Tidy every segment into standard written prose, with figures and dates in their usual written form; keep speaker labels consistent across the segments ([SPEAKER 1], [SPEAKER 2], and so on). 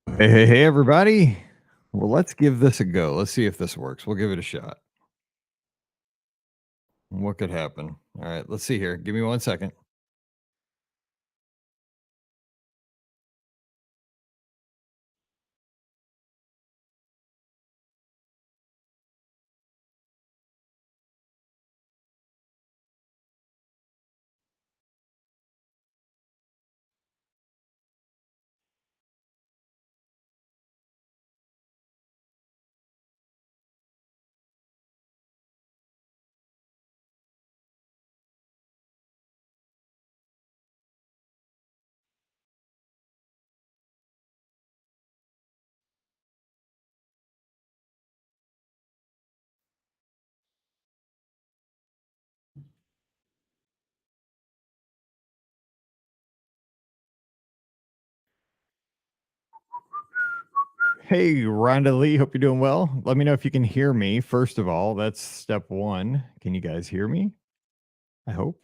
[SPEAKER 1] Hey, everybody. Well, let's give this a go. Let's see if this works. We'll give it a shot. What could happen? All right, let's see here. Give me 1 second. Hey, Rhonda Lee. Hope you're doing well. Let me know if you can hear me. First of all, that's step one. Can you guys hear me? I hope.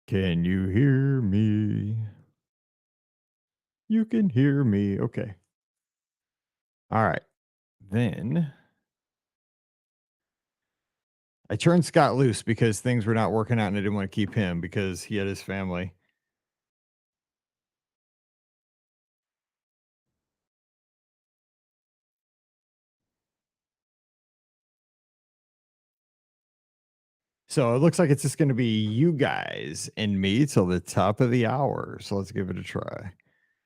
[SPEAKER 1] Can you hear me? You can hear me. Okay. All right. Then I turned Scott loose because things were not working out and I didn't want to keep him because he had his family. So it looks like it's just going to be you guys and me till the top of the hour. So let's give it a try.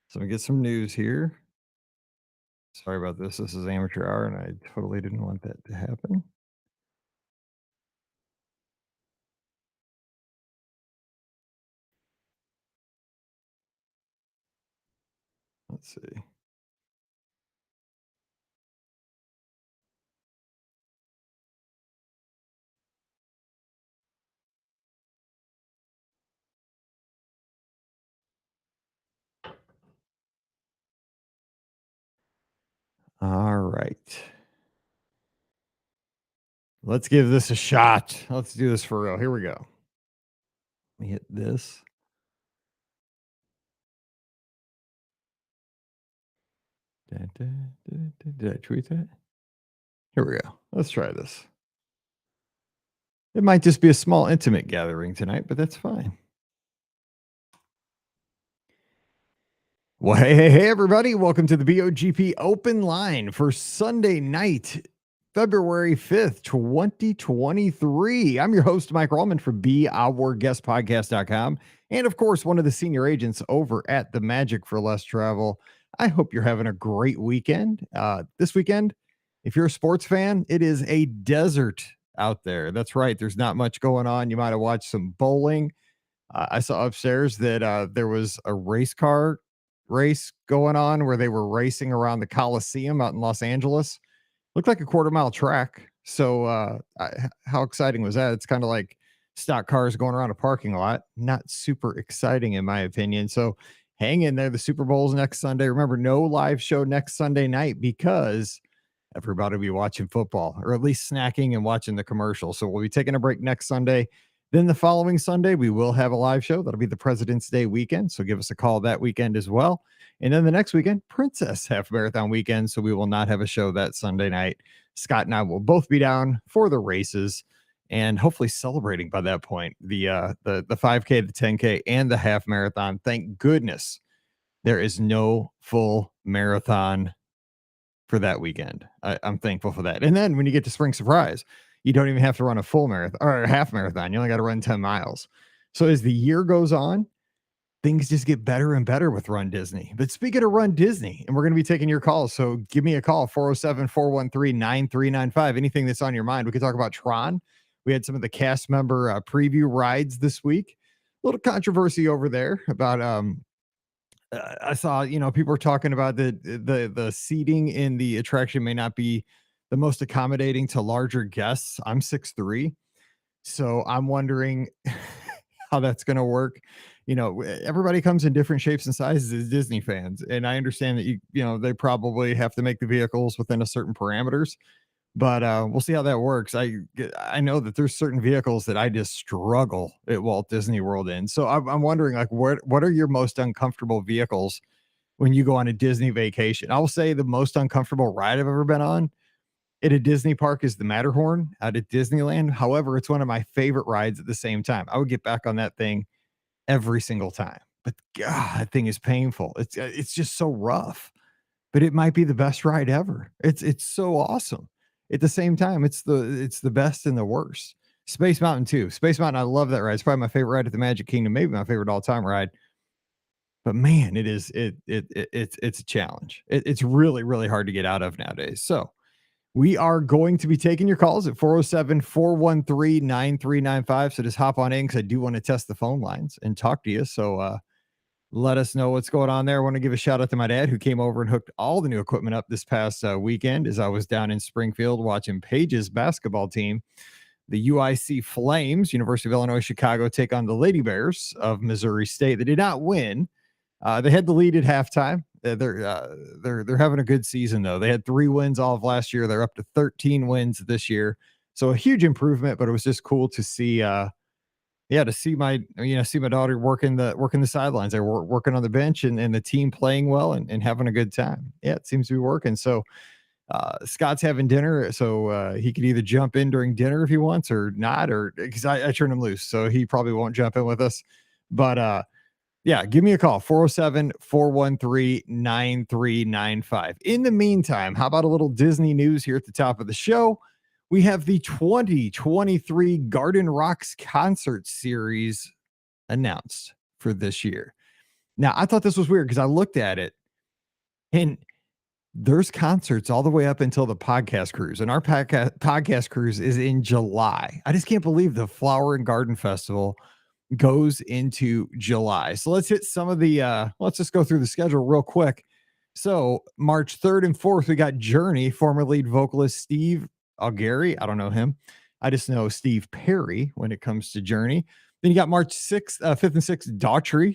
[SPEAKER 1] So we get some news here. Sorry about this. This is amateur hour, and I totally didn't want that to happen. Let's see. All right. Let's give this a shot. Let's do this for real. Here we go. Let me hit this. Did I tweet that? Here we go. Let's try this. It might just be a small, intimate gathering tonight, but that's fine. Well, hey, everybody. Welcome to the BOGP Open Line for Sunday night, February 5th, 2023. I'm your host, Mike Rallman from BeOurGuestPodcast.com. And of course, one of the senior agents over at the Magic for Less Travel. I hope you're having a great weekend. This weekend, if you're a sports fan, it is a desert out there. That's right. There's not much going on. You might have watched some bowling. I saw upstairs that there was a race car race going on where they were racing around the Coliseum out in Los Angeles. Looked like a quarter-mile track. So how exciting was that? It's kind of like stock cars going around a parking lot. Not super exciting in my opinion. So hang in there. The Super Bowl's next Sunday. Remember, no live show next Sunday night because everybody will be watching football or at least snacking and watching the commercial. So we'll be taking a break next Sunday. Then the following Sunday, we will have a live show. That'll be the President's Day weekend. So give us a call that weekend as well. And then the next weekend, Princess Half Marathon weekend. So we will not have a show that Sunday night. Scott and I will both be down for the races and hopefully celebrating by that point the 5K, the 10K, and the half marathon. Thank goodness there is no full marathon for that weekend. I'm thankful for that. And then when you get to Spring Surprise, you don't even have to run a full marathon or a half marathon. You only got to run 10 miles. So as the year goes on, things just get better and better with Run Disney. But speaking of Run Disney, and we're going to be taking your calls. So give me a call, 407-413-9395. Anything that's on your mind. We could talk about Tron. We had some of the cast member preview rides this week. A little controversy over there about I saw, people were talking about the seating in the attraction may not be the most accommodating to larger guests. I'm 6'3", so I'm wondering how that's going to work. Everybody comes in different shapes and sizes as Disney fans, and I understand that they probably have to make the vehicles within a certain parameters. But we'll see how that works. I know that there's certain vehicles that I just struggle at Walt Disney World in. So I'm wondering, like, what are your most uncomfortable vehicles when you go on a Disney vacation? I will say the most uncomfortable ride I've ever been on at a Disney park is the Matterhorn out at Disneyland. However, it's one of my favorite rides at the same time. I would get back on that thing every single time. But God, that thing is painful. It's just so rough, but it might be the best ride ever. It's so awesome. At the same time, it's the best and the worst. Space Mountain too. Space Mountain, I love that ride. It's probably my favorite ride at the Magic Kingdom, maybe my favorite all-time ride. But man, it's a challenge. It's really, really hard to get out of nowadays. So we are going to be taking your calls at 407-413-9395. So just hop on in because I do want to test the phone lines and talk to you. So let us know what's going on there. I want to give a shout out to my dad who came over and hooked all the new equipment up this past weekend as I was down in Springfield watching Paige's basketball team, the UIC Flames, University of Illinois Chicago, take on the Lady Bears of Missouri State. They did not win. They had the lead at halftime. They're having a good season though. They had 3 wins all of last year. They're up to 13 wins this year. So a huge improvement, but it was just cool to see to see my daughter working the sidelines. They were working on the bench and the team playing well and having a good time. Yeah, it seems to be working. So Scott's having dinner, so he could either jump in during dinner if he wants or not, or because I turned him loose, so he probably won't jump in with us. But yeah, give me a call, 407-413-9395. In the meantime, how about a little Disney news here at the top of the show? We have the 2023 Garden Rocks concert series announced for this year. Now, I thought this was weird because I looked at it and there's concerts all the way up until the podcast cruise, and our podcast cruise is in July. I just can't believe the Flower and Garden Festival goes into July. So let's hit some of the let's just go through the schedule real quick. So March 3rd and 4th, we got Journey, former lead vocalist Steve Augeri. I don't know him. I just know Steve Perry when it comes to Journey. Then you got March 6th, 5th and 6th, Daughtry.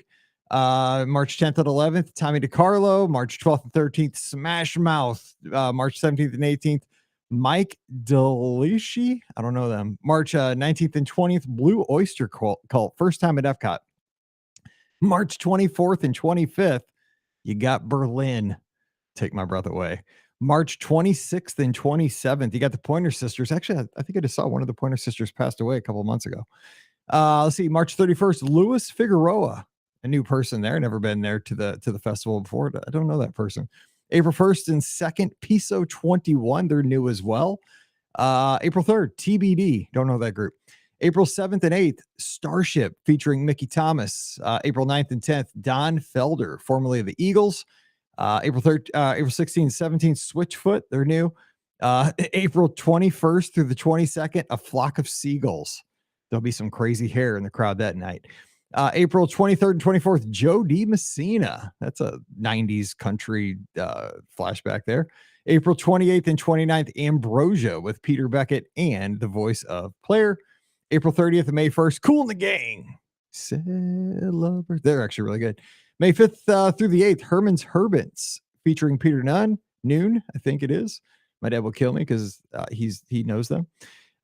[SPEAKER 1] March 10th and 11th, Tommy DiCarlo. March 12th and 13th, Smash Mouth. March 17th and 18th, Mike Delici. I don't know them. March 19th and 20th, Blue Oyster Cult. First time at Epcot. March 24th and 25th, you got Berlin. Take my breath away. March 26th and 27th, you got the Pointer Sisters. Actually, I think I just saw one of the Pointer Sisters passed away a couple of months ago. Let's see. March 31st, Louis Figueroa. A new person there. Never been there to the festival before. I don't know that person. April 1st and 2nd, Piso 21. They're new as well. April 3rd, TBD. Don't know that group. April 7th and 8th, Starship featuring Mickey Thomas. April 9th and 10th, Don Felder, formerly of the Eagles. April 16th and 17th, Switchfoot. They're new. April 21st through the 22nd, A Flock of Seagulls. There'll be some crazy hair in the crowd that night. April 23rd and 24th, Joe D. Messina. That's a 90s country flashback there. April 28th and 29th, Ambrosia with Peter Beckett and the voice of Player. April 30th and May 1st, Kool and the Gang. Celebrate. They're actually really good. May 5th through the 8th, Herman's Herbants featuring Peter Noon, I think it is. My dad will kill me because he knows them.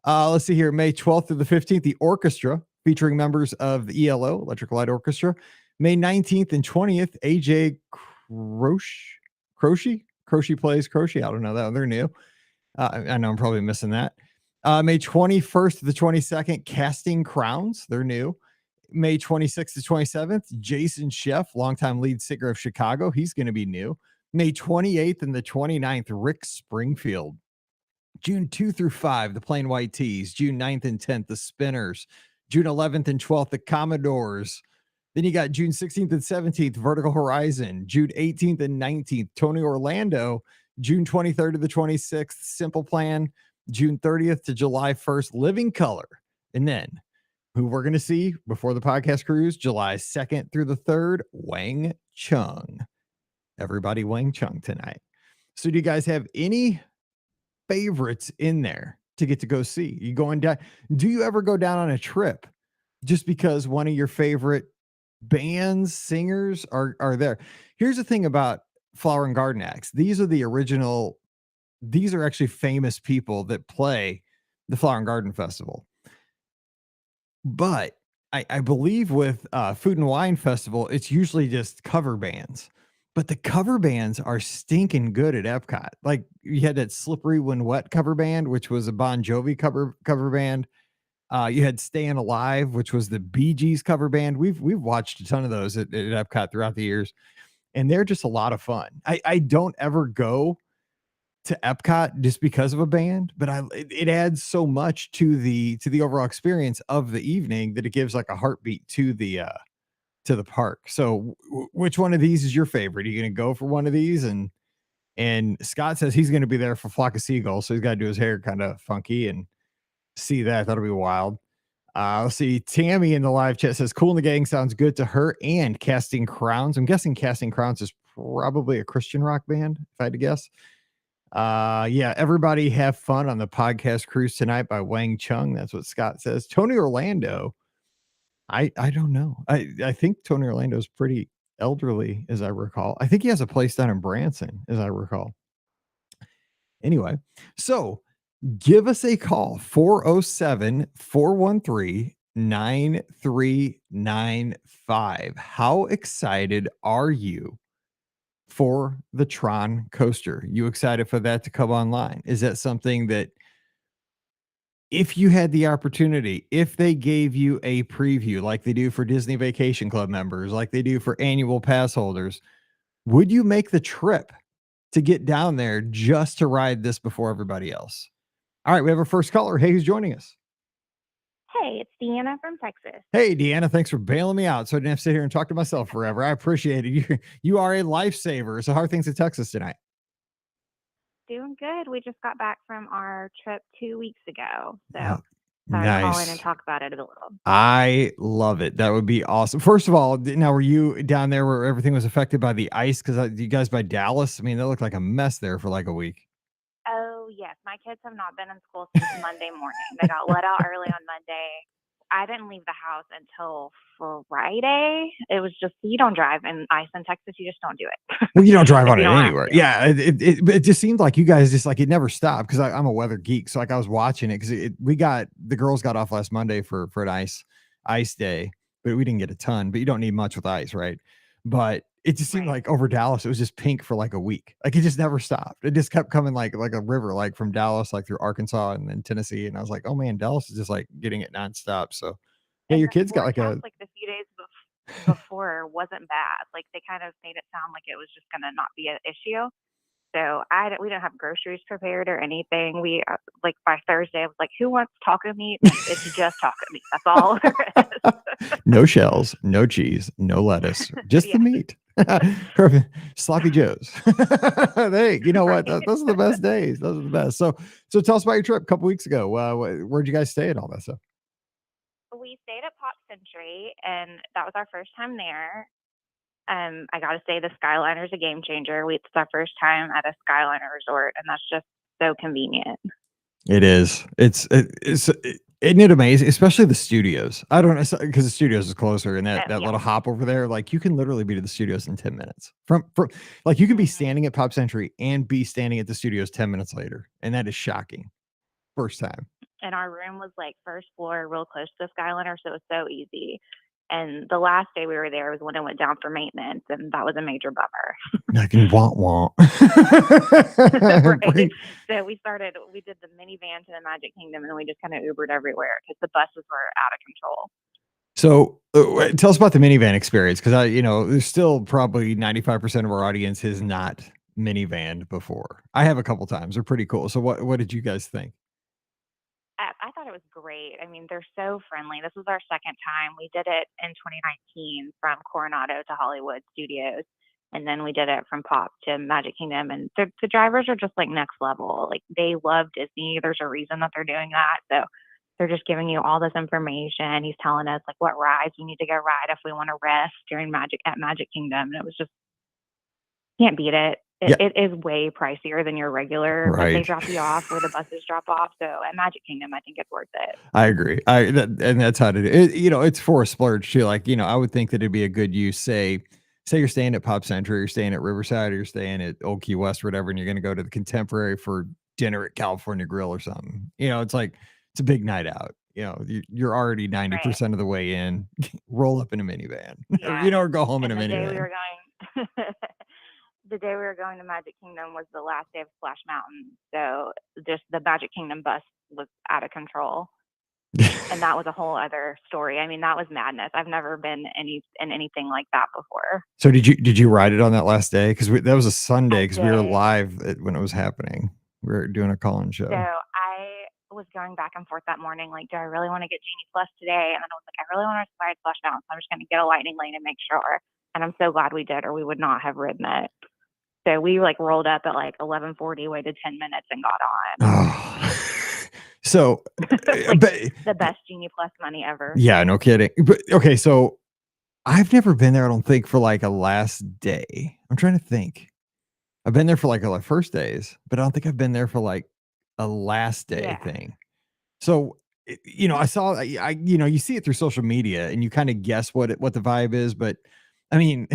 [SPEAKER 1] Let's see here. May 12th through the 15th, the Orchestra featuring members of the ELO, Electric Light Orchestra. May 19th and 20th, AJ Croce plays Croce. I don't know that. They're new. I know I'm probably missing that. May 21st to the 22nd, Casting Crowns. They're new. May 26th to 27th, Jason Sheff, longtime lead singer of Chicago. He's going to be new. May 28th and the 29th, Rick Springfield. June 2 through 5, the Plain White Tees. June 9th and 10th, the Spinners. June 11th and 12th, the Commodores. Then you got June 16th and 17th, Vertical Horizon. June 18th and 19th, Tony Orlando. June 23rd to the 26th, Simple Plan. June 30th to July 1st, Living Color. And then who we're going to see before the podcast cruise, July 2nd through the 3rd, Wang Chung. Everybody Wang Chung tonight. So do you guys have any favorites in there to get to go see? You going down? Do you ever go down on a trip just because one of your favorite bands, singers are there? Here's the thing about Flower and Garden acts. These are the original these are actually famous people that play the Flower and Garden Festival. But I believe with Food and Wine Festival, it's usually just cover bands. But the cover bands are stinking good at Epcot. Like you had that Slippery When Wet cover band, which was a Bon Jovi cover band. You had Staying Alive, which was the Bee Gees cover band. We've watched a ton of those at Epcot throughout the years, and they're just a lot of fun. I don't ever go to Epcot just because of a band, but it adds so much to the overall experience of the evening that it gives like a heartbeat to the park. So which one of these is your favorite? Are you going to go for one of these? And Scott says he's going to be there for Flock of Seagulls, so he's got to do his hair kind of funky and see that. That'll be wild. Let's see. Tammy in the live chat says Cool in the Gang sounds good to her, and Casting Crowns. I'm guessing Casting Crowns is probably a Christian rock band, if I had to guess. Yeah, everybody have fun on the podcast cruise tonight by Wang Chung. That's what Scott says. Tony Orlando. I don't know. I think Tony Orlando is pretty elderly, as I recall. I think he has a place down in Branson, as I recall. Anyway, so give us a call, 407-413-9395. How excited are you for the Tron coaster? You excited for that to come online? Is that something that, if you had the opportunity, if they gave you a preview like they do for Disney Vacation Club members, like they do for annual pass holders, would you make the trip to get down there just to ride this before everybody else? All right, we have our first caller. Hey, who's joining us?
[SPEAKER 2] Hey, it's Deanna from Texas.
[SPEAKER 1] Hey, Deanna, thanks for bailing me out so I didn't have to sit here and talk to myself forever. I appreciate it. You are a lifesaver. So how are things in Texas tonight?
[SPEAKER 2] Doing good. We just got back from our trip 2 weeks ago. So
[SPEAKER 1] Oh,
[SPEAKER 2] I'll call in
[SPEAKER 1] nice.
[SPEAKER 2] and talk about it a little.
[SPEAKER 1] I love it. That would be awesome. First of all, now were you down there where everything was affected by the ice? Because you guys by Dallas, I mean, that looked like a mess there for like a week.
[SPEAKER 2] Oh, yes. My kids have not been in school since Monday morning. They got let out early on Monday. I didn't leave the house until Friday. It was just, you don't drive in ice in Texas. You just don't do it.
[SPEAKER 1] Well, you don't drive on
[SPEAKER 2] You
[SPEAKER 1] it
[SPEAKER 2] don't have
[SPEAKER 1] anywhere.
[SPEAKER 2] to.
[SPEAKER 1] Yeah, it just seemed like you guys just like it never stopped, because I'm a weather geek. So like I was watching it because the girls got off last Monday for an ice day, but we didn't get a ton. But you don't need much with ice, right? But it just seemed
[SPEAKER 2] Right.
[SPEAKER 1] like over Dallas, it was just pink for like a week. Like it just never stopped. It just kept coming like a river, like from Dallas, like through Arkansas and then Tennessee. And I was like, oh man, Dallas is just like getting it nonstop. So yeah,
[SPEAKER 2] And
[SPEAKER 1] your
[SPEAKER 2] the
[SPEAKER 1] kids got like
[SPEAKER 2] forecast, like the few days before, wasn't bad. Like they kind of made it sound like it was just going to not be an issue. So we didn't have groceries prepared or anything. We like by Thursday, I was like, "Who wants taco meat?" And it's just taco meat. That's all there is.
[SPEAKER 1] No shells, no cheese, no lettuce, just the meat. Perfect. Sloppy Joes. Hey, you know what?
[SPEAKER 2] Right.
[SPEAKER 1] Those are the best days. Those are the best. So tell us about your trip a couple weeks ago. Where'd you guys stay and all that stuff?
[SPEAKER 2] We stayed at Pop Century, and that was our first time there. I got to say, the Skyliner is a game changer. It's our first time at a Skyliner resort, and that's just so convenient.
[SPEAKER 1] It is. Isn't it amazing? Especially the studios. I don't know, because the studios is closer, and that
[SPEAKER 2] Yeah.
[SPEAKER 1] little hop over there, like you can literally be to the studios in 10 minutes. From like you can be standing at Pop Century and be standing at the studios 10 minutes later, and that is shocking. First time.
[SPEAKER 2] And our room was like first floor, real close to the Skyliner, so it was so easy. And the last day we were there was when it went down for maintenance, and that was a major bummer.
[SPEAKER 1] I can want.
[SPEAKER 2] Right. So we did the minivan to the Magic Kingdom, and then we just kind of Ubered everywhere because the buses were out of control.
[SPEAKER 1] So tell us about the minivan experience, because there's still probably 95% of our audience has not minivan before. I have a couple times. They're pretty cool. So what did you guys think?
[SPEAKER 2] I thought it was great. I mean, they're so friendly. This was our second time. We did it in 2019 from Coronado to Hollywood Studios, and then we did it from Pop to Magic Kingdom. And the drivers are just like next level. Like they love Disney. There's a reason that they're doing that. So they're just giving you all this information. He's telling us like what rides we need to go ride if we want to rest during Magic Kingdom. And it was just, can't beat it. It is way pricier than your regular.
[SPEAKER 1] Right.
[SPEAKER 2] Like they drop you off where the buses drop off. So at Magic Kingdom, I think it's worth it.
[SPEAKER 1] I agree. And that's how it is. It's for a splurge too. Like, I would think that it'd be a good use, say, say you're staying at Pop Century, you're staying at Riverside, or you're staying at Old Key West, or whatever, and you're going to go to the Contemporary for dinner at California Grill or something. It's like it's a big night out. You're already
[SPEAKER 2] Right.
[SPEAKER 1] 90% of the way in. Roll up in a minivan, or
[SPEAKER 2] Yeah.
[SPEAKER 1] or go home in a
[SPEAKER 2] And the day we
[SPEAKER 1] minivan.
[SPEAKER 2] were going the day we were going to Magic Kingdom was the last day of Splash Mountain. So just the Magic Kingdom bus was out of control. And that was a whole other story. I mean, that was madness. I've never been in anything like that before.
[SPEAKER 1] So did you ride it on that last day? Because that was a Sunday.
[SPEAKER 2] I
[SPEAKER 1] Because we were
[SPEAKER 2] did.
[SPEAKER 1] live when it was happening. We were doing a call-in
[SPEAKER 2] So
[SPEAKER 1] show.
[SPEAKER 2] I was going back and forth that morning, like, do I really want to get Genie Plus today? And then I was like, I really want to ride Splash Mountain, so I'm just going to get a lightning lane and make sure. And I'm so glad we did, or we would not have ridden it. So we like rolled up at like 11:40, waited 10 minutes, and got on.
[SPEAKER 1] Oh. So,
[SPEAKER 2] Like
[SPEAKER 1] but
[SPEAKER 2] the best Genie Plus money ever.
[SPEAKER 1] yeah, no kidding. But okay, so I've never been there, I don't think, for like a last day. I'm trying to think. I've been there for like a first days, but I don't think I've been there for like a last day
[SPEAKER 2] Yeah.
[SPEAKER 1] thing. So, I saw, you see it through social media and you kind of guess what the vibe is, but I mean,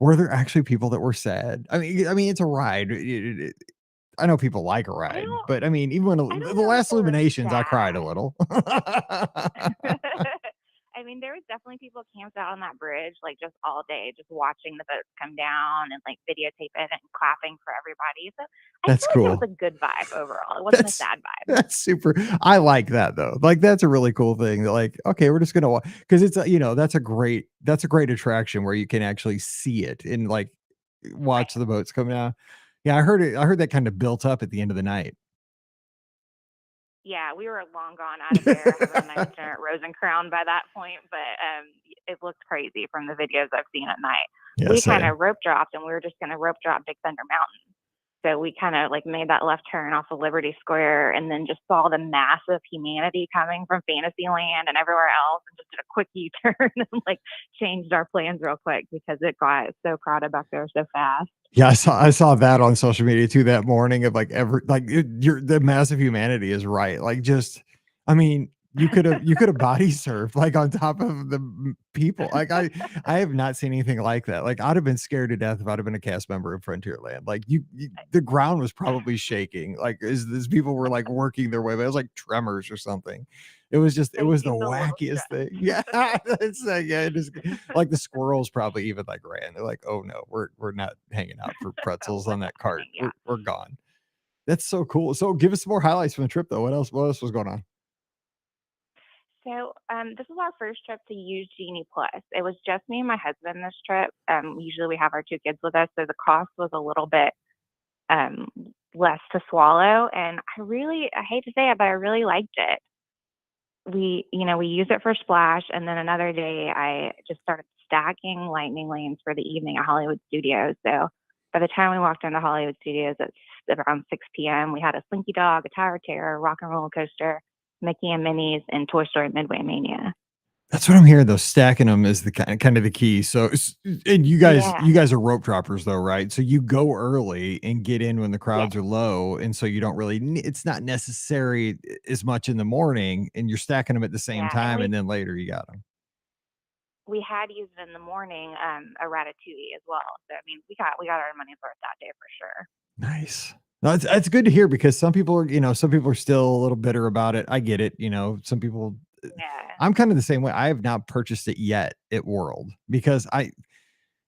[SPEAKER 1] were there actually people that were sad? I mean, it's a ride. I know people like a
[SPEAKER 2] I
[SPEAKER 1] ride,
[SPEAKER 2] don't
[SPEAKER 1] but I mean, even when
[SPEAKER 2] I
[SPEAKER 1] the
[SPEAKER 2] don't know if
[SPEAKER 1] last
[SPEAKER 2] they were
[SPEAKER 1] Illuminations, I cried a
[SPEAKER 2] sad.
[SPEAKER 1] little.
[SPEAKER 2] I mean, there was definitely people camped out on that bridge, like just all day, just watching the boats come down and like videotape it and clapping for everybody. So I
[SPEAKER 1] That's
[SPEAKER 2] feel like it was
[SPEAKER 1] cool.
[SPEAKER 2] a good vibe overall. It wasn't a
[SPEAKER 1] That's
[SPEAKER 2] sad vibe.
[SPEAKER 1] that's super. I like that though. Like that's a really cool thing. That like, okay, we're just gonna because it's that's a great attraction where you can actually see it and like watch
[SPEAKER 2] Right.
[SPEAKER 1] the boats come down. Yeah, I heard it. I heard that kind of built up at the end of the night.
[SPEAKER 2] Yeah, we were long gone out of there, having a nice dinner at Rose and Crown by that point, but it looked crazy from the videos I've seen at night.
[SPEAKER 1] Yeah,
[SPEAKER 2] We kind
[SPEAKER 1] same.
[SPEAKER 2] of rope dropped, and we were just going to rope drop Big Thunder Mountain. So we kind of like made that left turn off of Liberty Square, and then just saw the massive humanity coming from Fantasyland and everywhere else, and just did a quick U-turn and like changed our plans real quick because it got so crowded back there so fast.
[SPEAKER 1] Yeah, I saw that on social media too that morning of like the massive humanity is right. Like just I mean, you could have body surfed like on top of the people. Like I have not seen anything like that. Like I'd have been scared to death if I'd have been a cast member of Frontierland. Like the ground was probably shaking. Like as people were like working their way, but it was like tremors or something. It
[SPEAKER 2] They
[SPEAKER 1] was the
[SPEAKER 2] seemed a little
[SPEAKER 1] wackiest thing.
[SPEAKER 2] stressed.
[SPEAKER 1] Yeah, it's like yeah, it is like the squirrels probably even like ran. They're like, "Oh no, we're not hanging out for pretzels on
[SPEAKER 2] What's
[SPEAKER 1] that cart.
[SPEAKER 2] happening? Yeah.
[SPEAKER 1] We're gone." That's so cool. So give us some more highlights from the trip though. What else was going on?
[SPEAKER 2] So this was our first trip to use Genie Plus. It was just me and my husband this trip. Usually we have our two kids with us, so the cost was a little bit um, less to swallow. And I hate to say it, but I really liked it. We use it for Splash, and then another day I just started stacking lightning lanes for the evening at Hollywood Studios. So by the time we walked into Hollywood Studios at around 6 p.m., we had a Slinky Dog, a Tower of Terror, Rock and Roller Coaster, Mickey and Minnie's, and Toy Story Midway Mania.
[SPEAKER 1] That's what I'm hearing though. Stacking them is the kind of the key. So, and you guys,
[SPEAKER 2] Yeah,
[SPEAKER 1] you guys are rope droppers though, right? So you go early and get in when the
[SPEAKER 2] yeah,
[SPEAKER 1] crowds are low, and so you don't really. It's not necessary as much in the morning, and you're stacking them at the same
[SPEAKER 2] yeah. And
[SPEAKER 1] time,
[SPEAKER 2] we
[SPEAKER 1] and then later you got them.
[SPEAKER 2] we had used it in the morning, a Ratatouille as well. So I mean, we got our money's worth that day for sure.
[SPEAKER 1] Nice. No, that's good to hear because some people are still a little bitter about it. I get it. Some people.
[SPEAKER 2] Yeah,
[SPEAKER 1] I'm kind of the same way. I have not purchased it yet at World because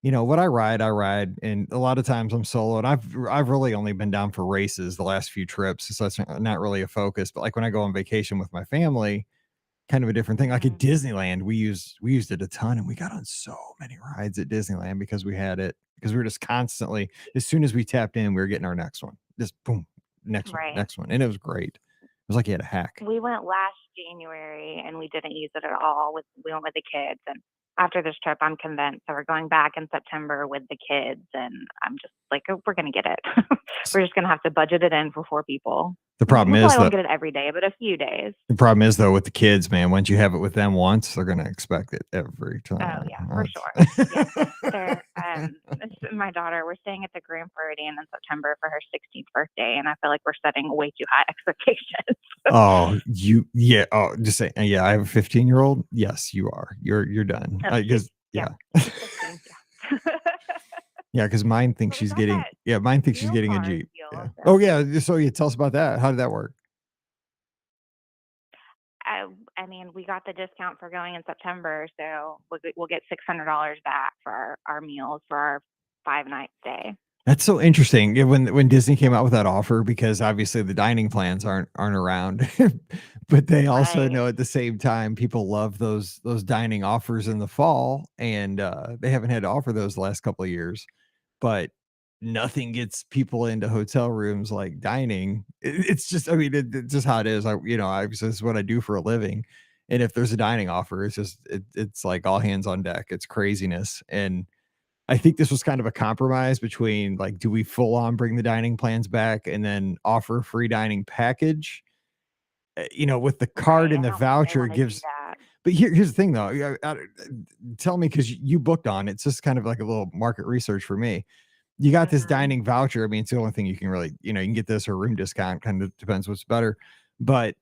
[SPEAKER 1] what I ride, and a lot of times I'm solo, and I've really only been down for races the last few trips, so that's not really a focus. But like when I go on vacation with my family, kind of a different thing. Like at
[SPEAKER 2] hmm
[SPEAKER 1] Disneyland, we used it a ton, and we got on so many rides at Disneyland because we had it because we were just constantly as soon as we tapped in, we were getting our next one. Just boom,
[SPEAKER 2] right.
[SPEAKER 1] next one, and it was great. It was like you had a hack.
[SPEAKER 2] We went last January and we didn't use it at all. We went with the kids, and after this trip, I'm convinced. So we're going back in September with the kids, and I'm just like, oh, we're gonna get it. We're just gonna have to budget it in for 4 people.
[SPEAKER 1] The problem
[SPEAKER 2] We
[SPEAKER 1] is
[SPEAKER 2] probably
[SPEAKER 1] that
[SPEAKER 2] won't get it every day, but a few days.
[SPEAKER 1] The problem is though with the kids, man, once you have it with them once, they're gonna expect it every
[SPEAKER 2] Oh
[SPEAKER 1] time.
[SPEAKER 2] yeah, for sure. Yes, they're my daughter. We're staying at the Grand Floridian in September for her 16th birthday, and I feel like we're setting way too high expectations.
[SPEAKER 1] Oh, yeah. Oh, just say, yeah. I have a 15-year-old. Yes, you are. You're done.
[SPEAKER 2] Oh,
[SPEAKER 1] Because
[SPEAKER 2] yeah,
[SPEAKER 1] yeah,
[SPEAKER 2] she's 15. Yeah.
[SPEAKER 1] Yeah, because mine thinks
[SPEAKER 2] But we
[SPEAKER 1] she's
[SPEAKER 2] got
[SPEAKER 1] getting
[SPEAKER 2] that
[SPEAKER 1] mine thinks she's
[SPEAKER 2] meal
[SPEAKER 1] getting a
[SPEAKER 2] card
[SPEAKER 1] Jeep. Yeah.
[SPEAKER 2] deal. So
[SPEAKER 1] Oh, yeah, so, yeah, tell us about that. How did that work?
[SPEAKER 2] I mean, we got the discount for going in September, so we'll get $600 back for our meals for our 5 night stay.
[SPEAKER 1] That's so interesting. Yeah, when Disney came out with that offer, because obviously the dining plans aren't around, but they also
[SPEAKER 2] Right.
[SPEAKER 1] know at the same time people love those dining offers in the fall, and they haven't had to offer those the last couple of years. But nothing gets people into hotel rooms like dining. It's just, I mean, it's just how it is. This is what I do for a living, and if there's a dining offer, it's like all hands on deck. It's craziness, and I think this was kind of a compromise between, like, do we full on bring the dining plans back and then offer a free dining package? With the card
[SPEAKER 2] Right.
[SPEAKER 1] and
[SPEAKER 2] I
[SPEAKER 1] the
[SPEAKER 2] don't think they
[SPEAKER 1] voucher
[SPEAKER 2] want to do
[SPEAKER 1] gives.
[SPEAKER 2] that.
[SPEAKER 1] But here's the thing though. Tell me, because you booked on it. It's just kind of like a little market research for me. You got this
[SPEAKER 2] Hmm.
[SPEAKER 1] dining voucher. I mean, it's the only thing you can really, you can get this or room discount, kind of depends what's better. But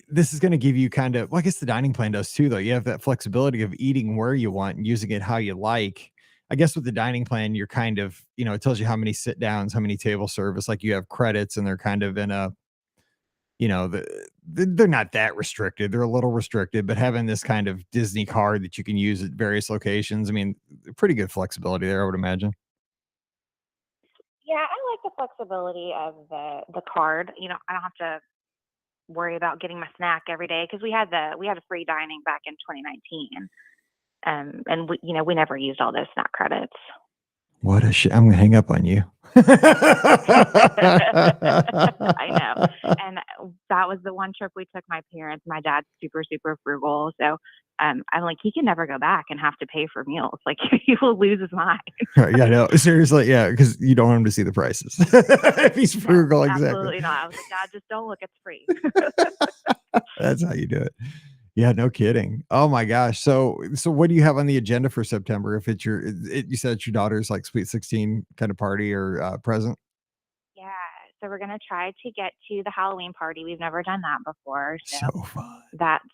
[SPEAKER 1] this is going to give you kind of, well, I guess the dining plan does too, though. You have that flexibility of eating where you want and using it how you like. I guess with the dining plan, you're kind of, it tells you how many sit downs, how many table service, like you have credits, and they're kind of in a, they're not that restricted. They're a little restricted, but having this kind of Disney card that you can use at various locations, I mean, pretty good flexibility there, I would imagine.
[SPEAKER 2] Yeah, I like the flexibility of the card. I don't have to worry about getting my snack every day because we had a free dining back in 2019, and we never used all those snack credits.
[SPEAKER 1] What a shit. I'm gonna hang up on you.
[SPEAKER 2] I know. And that was the one trip we took my parents. My dad's super, super frugal. So I'm like, he can never go back and have to pay for meals. Like, he will lose his mind.
[SPEAKER 1] Yeah, no, seriously, yeah, because you don't want him to see the prices. If he's
[SPEAKER 2] No,
[SPEAKER 1] frugal, exactly.
[SPEAKER 2] absolutely not. I was like, Dad, just don't look. It's free.
[SPEAKER 1] That's how you do it. Yeah, no kidding. Oh my gosh. So what do you have on the agenda for September? If it's you said it's your daughter's like Sweet 16 kind of party or present?
[SPEAKER 2] Yeah. So we're going to try to get to the Halloween party. We've never done that before. So
[SPEAKER 1] So fun.
[SPEAKER 2] that's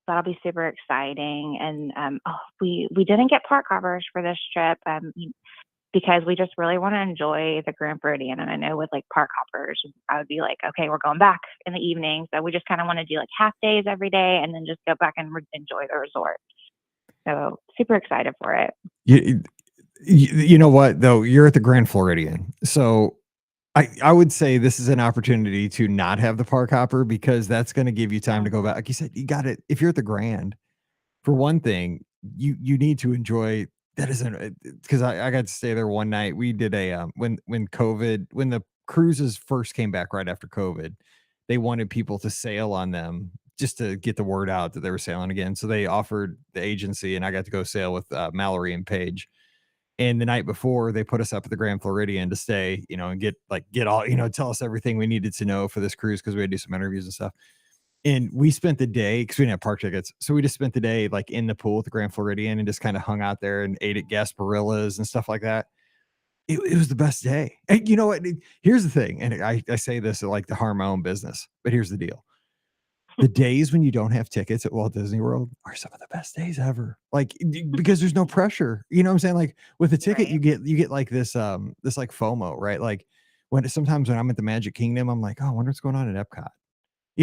[SPEAKER 2] that'll be super exciting. And we didn't get park hoppers for this trip. Because we just really want to enjoy the Grand Floridian. And I know with like park hoppers, I would be like, okay, we're going back in the evening. So we just kind of want to do like half days every day and then just go back and enjoy the resort. So super excited for it.
[SPEAKER 1] You, you know what though? You're at the Grand Floridian. So I would say this is an opportunity to not have the park hopper, because that's going to give you time to go
[SPEAKER 2] Hmm.
[SPEAKER 1] back. Like you said, you got it. If you're at the Grand, for one thing, you need to enjoy that. Isn't because I got to stay there one night. We did a when the cruises first came back right after COVID, they wanted people to sail on them just to get the word out that they were sailing again. So they offered the agency, and I got to go sail with Mallory and Paige. And the night before, they put us up at the Grand Floridian to stay, and get all, tell us everything we needed to know for this cruise, because we had to do some interviews and stuff. And we spent the day, because we didn't have park tickets. So we just spent the day like in the pool at the Grand Floridian and just kind of hung out there and ate at Gasparillas and stuff like that. It was the best day. And you know what? Here's the thing. And I say this like to harm my own business, but here's the deal. The days when you don't have tickets at Walt Disney World are some of the best days ever. Like, because there's no pressure. You know what I'm saying? Like with a ticket,
[SPEAKER 2] Right.
[SPEAKER 1] you get like this like FOMO, right? Like sometimes when I'm at the Magic Kingdom, I'm like, oh, I wonder what's going on at Epcot.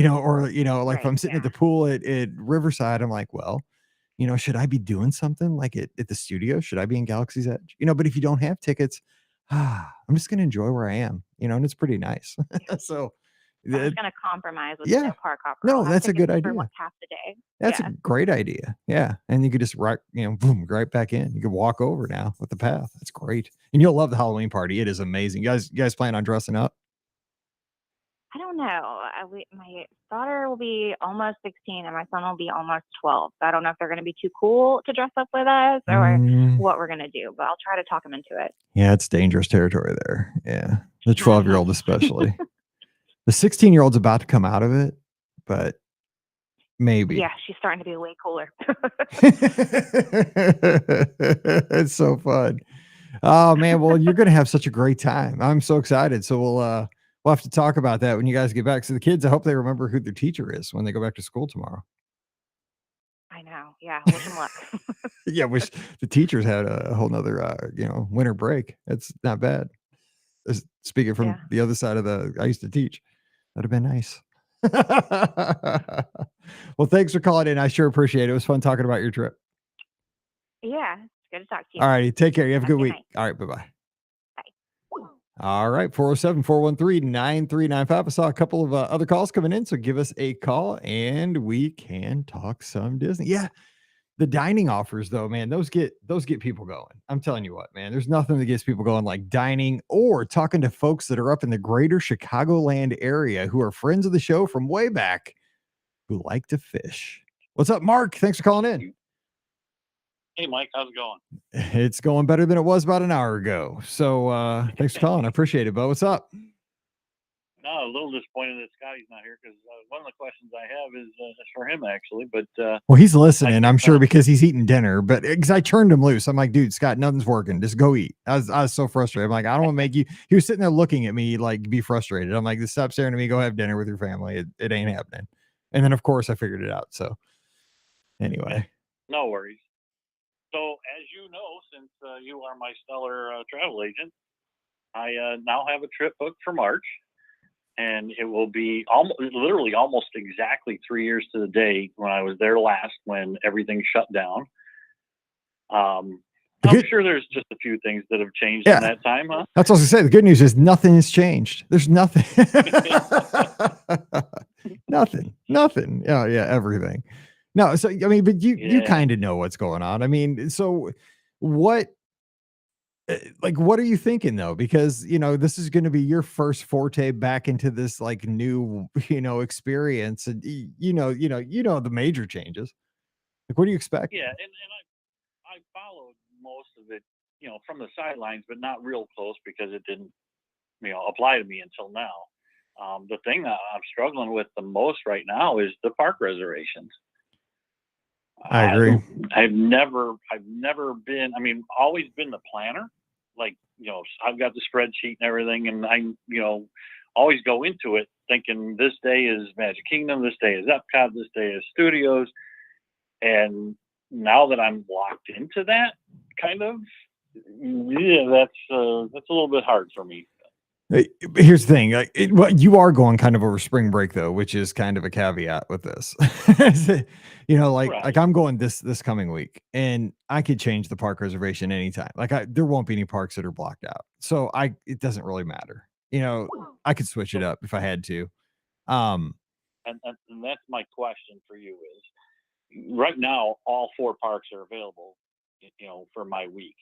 [SPEAKER 1] Or like if
[SPEAKER 2] Right.
[SPEAKER 1] I'm sitting at
[SPEAKER 2] Yeah.
[SPEAKER 1] the pool at Riverside, I'm like, well, should I be doing something like at the studio? Should I be in Galaxy's Edge? But if you don't have tickets, I'm just gonna enjoy where I am, and it's pretty nice.
[SPEAKER 2] Yeah.
[SPEAKER 1] So,
[SPEAKER 2] I'm
[SPEAKER 1] uh,
[SPEAKER 2] just going to compromise with the
[SPEAKER 1] yeah,
[SPEAKER 2] no park hopper. I'll
[SPEAKER 1] no,
[SPEAKER 2] have
[SPEAKER 1] that's a
[SPEAKER 2] tickets
[SPEAKER 1] good
[SPEAKER 2] for
[SPEAKER 1] idea.
[SPEAKER 2] like half the day.
[SPEAKER 1] That's a
[SPEAKER 2] Yeah.
[SPEAKER 1] great idea. Yeah, and you could just boom, right back in. You can walk over now with the path. That's great, and you'll love the Halloween party. It is amazing. You guys plan on dressing up?
[SPEAKER 2] I don't know. My daughter will be almost 16 and my son will be almost 12. So I don't know if they're going to be too cool to dress up with us or
[SPEAKER 1] Mm,
[SPEAKER 2] what we're going to do, but I'll try to talk them into it.
[SPEAKER 1] yeah, it's dangerous territory there. Yeah, the
[SPEAKER 2] Hmm.
[SPEAKER 1] 12-year-old especially. The 16-year-old's about to come out of it, but
[SPEAKER 2] Yeah,
[SPEAKER 1] maybe.
[SPEAKER 2] she's starting to be way cooler.
[SPEAKER 1] It's so fun. Oh man, well, you're gonna have such a great time. I'm so excited. So we'll have to talk about that when you guys get back. So the kids, I hope they remember who their teacher is when they go back to school tomorrow.
[SPEAKER 2] know. Yeah. Wish them luck.
[SPEAKER 1] Yeah, wish the teachers had a whole nother, winter break. It's not bad. Speaking from
[SPEAKER 2] Yeah.
[SPEAKER 1] the other side of I used to teach. That'd have been nice. Well, thanks for calling in. I sure appreciate it. It was fun talking about your trip.
[SPEAKER 2] Yeah. It's good to talk to you.
[SPEAKER 1] All righty. Take care. You have a
[SPEAKER 2] Have a
[SPEAKER 1] good
[SPEAKER 2] good
[SPEAKER 1] week.
[SPEAKER 2] night.
[SPEAKER 1] All right. Bye-bye.
[SPEAKER 2] Bye.
[SPEAKER 1] All right. 407-413-9395. I saw a couple of other calls coming in. So give us a call and we can talk some Disney. Yeah. The dining offers though, man, those get people going. I'm telling you what, man, there's nothing that gets people going like dining or talking to folks that are up in the greater Chicagoland area who are friends of the show from way back who like to fish. What's up, Mark? Thanks for calling in.
[SPEAKER 3] Hey, Mike, how's it going?
[SPEAKER 1] It's going better than it was about an hour ago. So thanks for calling. I appreciate it, Bo. What's up?
[SPEAKER 3] No, a little disappointed that Scotty's not here because one of the questions I have is for him actually. But
[SPEAKER 1] well, he's listening, I'm sure,
[SPEAKER 3] kinda-
[SPEAKER 1] because he's eating dinner. But because I turned him loose, I'm like, dude, Scott, nothing's working. Just go eat. I was so frustrated. I'm like, I don't want to make you. He was sitting there looking at me like be frustrated. I'm like, just stop staring at me. Go have dinner with your family. It ain't happening. And then of course I figured it out. So anyway,
[SPEAKER 3] no worries. So as you know, since you are my stellar travel agent, I now have a trip booked for March, and it will be literally almost exactly 3 years to the day when I was there last when everything shut down. I'm sure there's just a few things that have changed in that time, huh?
[SPEAKER 1] That's what I was gonna say. The good news is nothing has changed. There's nothing. Nothing. Yeah, everything. No, so I mean, but you kind of know what's going on. I mean, so what what are you thinking though? Because this is going to be your first forte back into this like new experience, and you know the major changes. Like, what do you expect?
[SPEAKER 3] Yeah, and I followed most of it, from the sidelines, but not real close because it didn't, apply to me until now. The thing that I'm struggling with the most right now is the park reservations.
[SPEAKER 1] I agree.
[SPEAKER 3] I've never been, always been the planner. Like, I've got the spreadsheet and everything, and I, always go into it thinking this day is Magic Kingdom, this day is Epcot, this day is Studios. And now that I'm locked into that kind of, that's a little bit hard for me.
[SPEAKER 1] Here's the thing, you are going kind of over spring break though, which is kind of a caveat with this. Like I'm going this coming week, and I could change the park reservation anytime. Like there won't be any parks that are blocked out, so it doesn't really matter. I could switch it up if I had to.
[SPEAKER 3] And that's my question for you is, right now all 4 parks are available, for my week.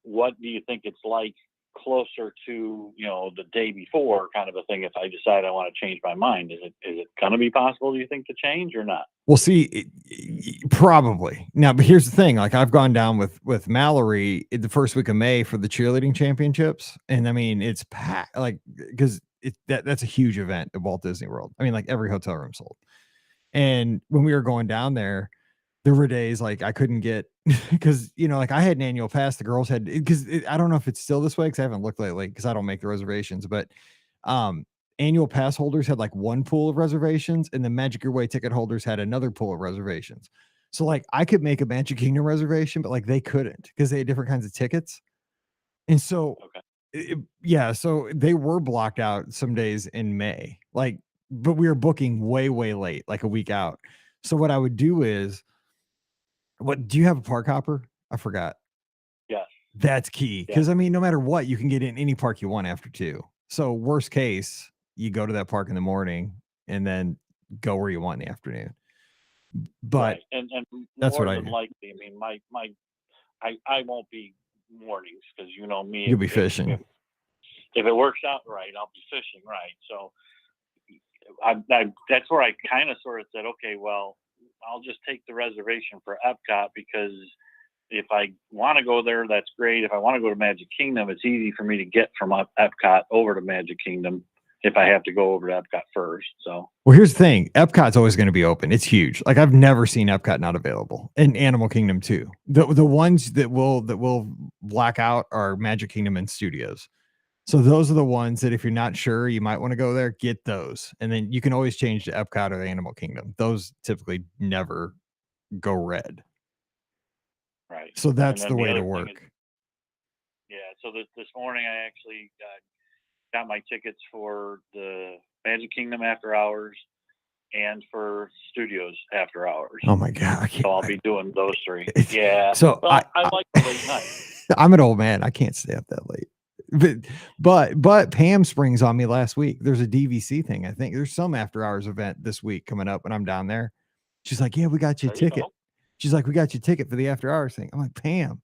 [SPEAKER 3] What do you think it's like closer to the day before kind of a thing if I decide I want to change my mind? Is it going to be possible, do you think, to change or not?
[SPEAKER 1] Well, see, probably now, but here's the thing, like I've gone down with Mallory the first week of May for the cheerleading championships, and I mean it's packed, like because that's a huge event at Walt Disney World. I mean, like every hotel room sold. And when we were going down there were days like I couldn't get because like I had an annual pass. The girls had, because I don't know if it's still this way because I haven't looked lately because I don't make the reservations, but annual pass holders had like one pool of reservations, and the Magic Your Way ticket holders had another pool of reservations. So like I could make a Magic Kingdom reservation, but like they couldn't because they had different kinds of tickets. And so so they were blocked out some days in May, like, but we were booking way late, like a week out. So what I would do is, what do you have, a park hopper? I forgot.
[SPEAKER 3] Yes.
[SPEAKER 1] That's key, because I mean, no matter what, you can get in any park you want after 2. So worst case, you go to that park in the morning and then go where you want in the afternoon. But
[SPEAKER 3] and
[SPEAKER 1] that's
[SPEAKER 3] more
[SPEAKER 1] what I
[SPEAKER 3] than
[SPEAKER 1] do.
[SPEAKER 3] likely, I mean, I won't be mornings because me.
[SPEAKER 1] You'll be fishing.
[SPEAKER 3] If it works out right, I'll be fishing, right? So that's where I kind of sort of said, okay, well, I'll just take the reservation for Epcot, because if I want to go there, that's great. If I want to go to Magic Kingdom, it's easy for me to get from Epcot over to Magic Kingdom if I have to go over to Epcot first. So,
[SPEAKER 1] well, here's the thing. Epcot's always going to be open. It's huge. Like I've never seen Epcot not available, and Animal Kingdom too. The ones that will black out are Magic Kingdom and Studios. So those are the ones that if you're not sure, you might want to go there, get those. And then you can always change to Epcot or the Animal Kingdom. Those typically never go red.
[SPEAKER 3] Right.
[SPEAKER 1] So
[SPEAKER 3] And
[SPEAKER 1] that's
[SPEAKER 3] then
[SPEAKER 1] the
[SPEAKER 3] the
[SPEAKER 1] way to
[SPEAKER 3] other thing is,
[SPEAKER 1] work.
[SPEAKER 3] yeah. So this morning I actually got my tickets for the Magic Kingdom after hours and for Studios after hours.
[SPEAKER 1] Oh my God. I can't,
[SPEAKER 3] So I'll be doing those three.
[SPEAKER 1] it's,
[SPEAKER 3] Yeah.
[SPEAKER 1] so
[SPEAKER 3] Well, I like the late night.
[SPEAKER 1] I'm an old man. I can't stay up that late. But Pam springs on me last week. There's a DVC thing. I think there's some after hours event this week coming up when I'm down there. She's like, yeah, we got you a
[SPEAKER 3] There you
[SPEAKER 1] ticket.
[SPEAKER 3] go.
[SPEAKER 1] She's like, we got you a ticket for the after hours thing. I'm like, Pam,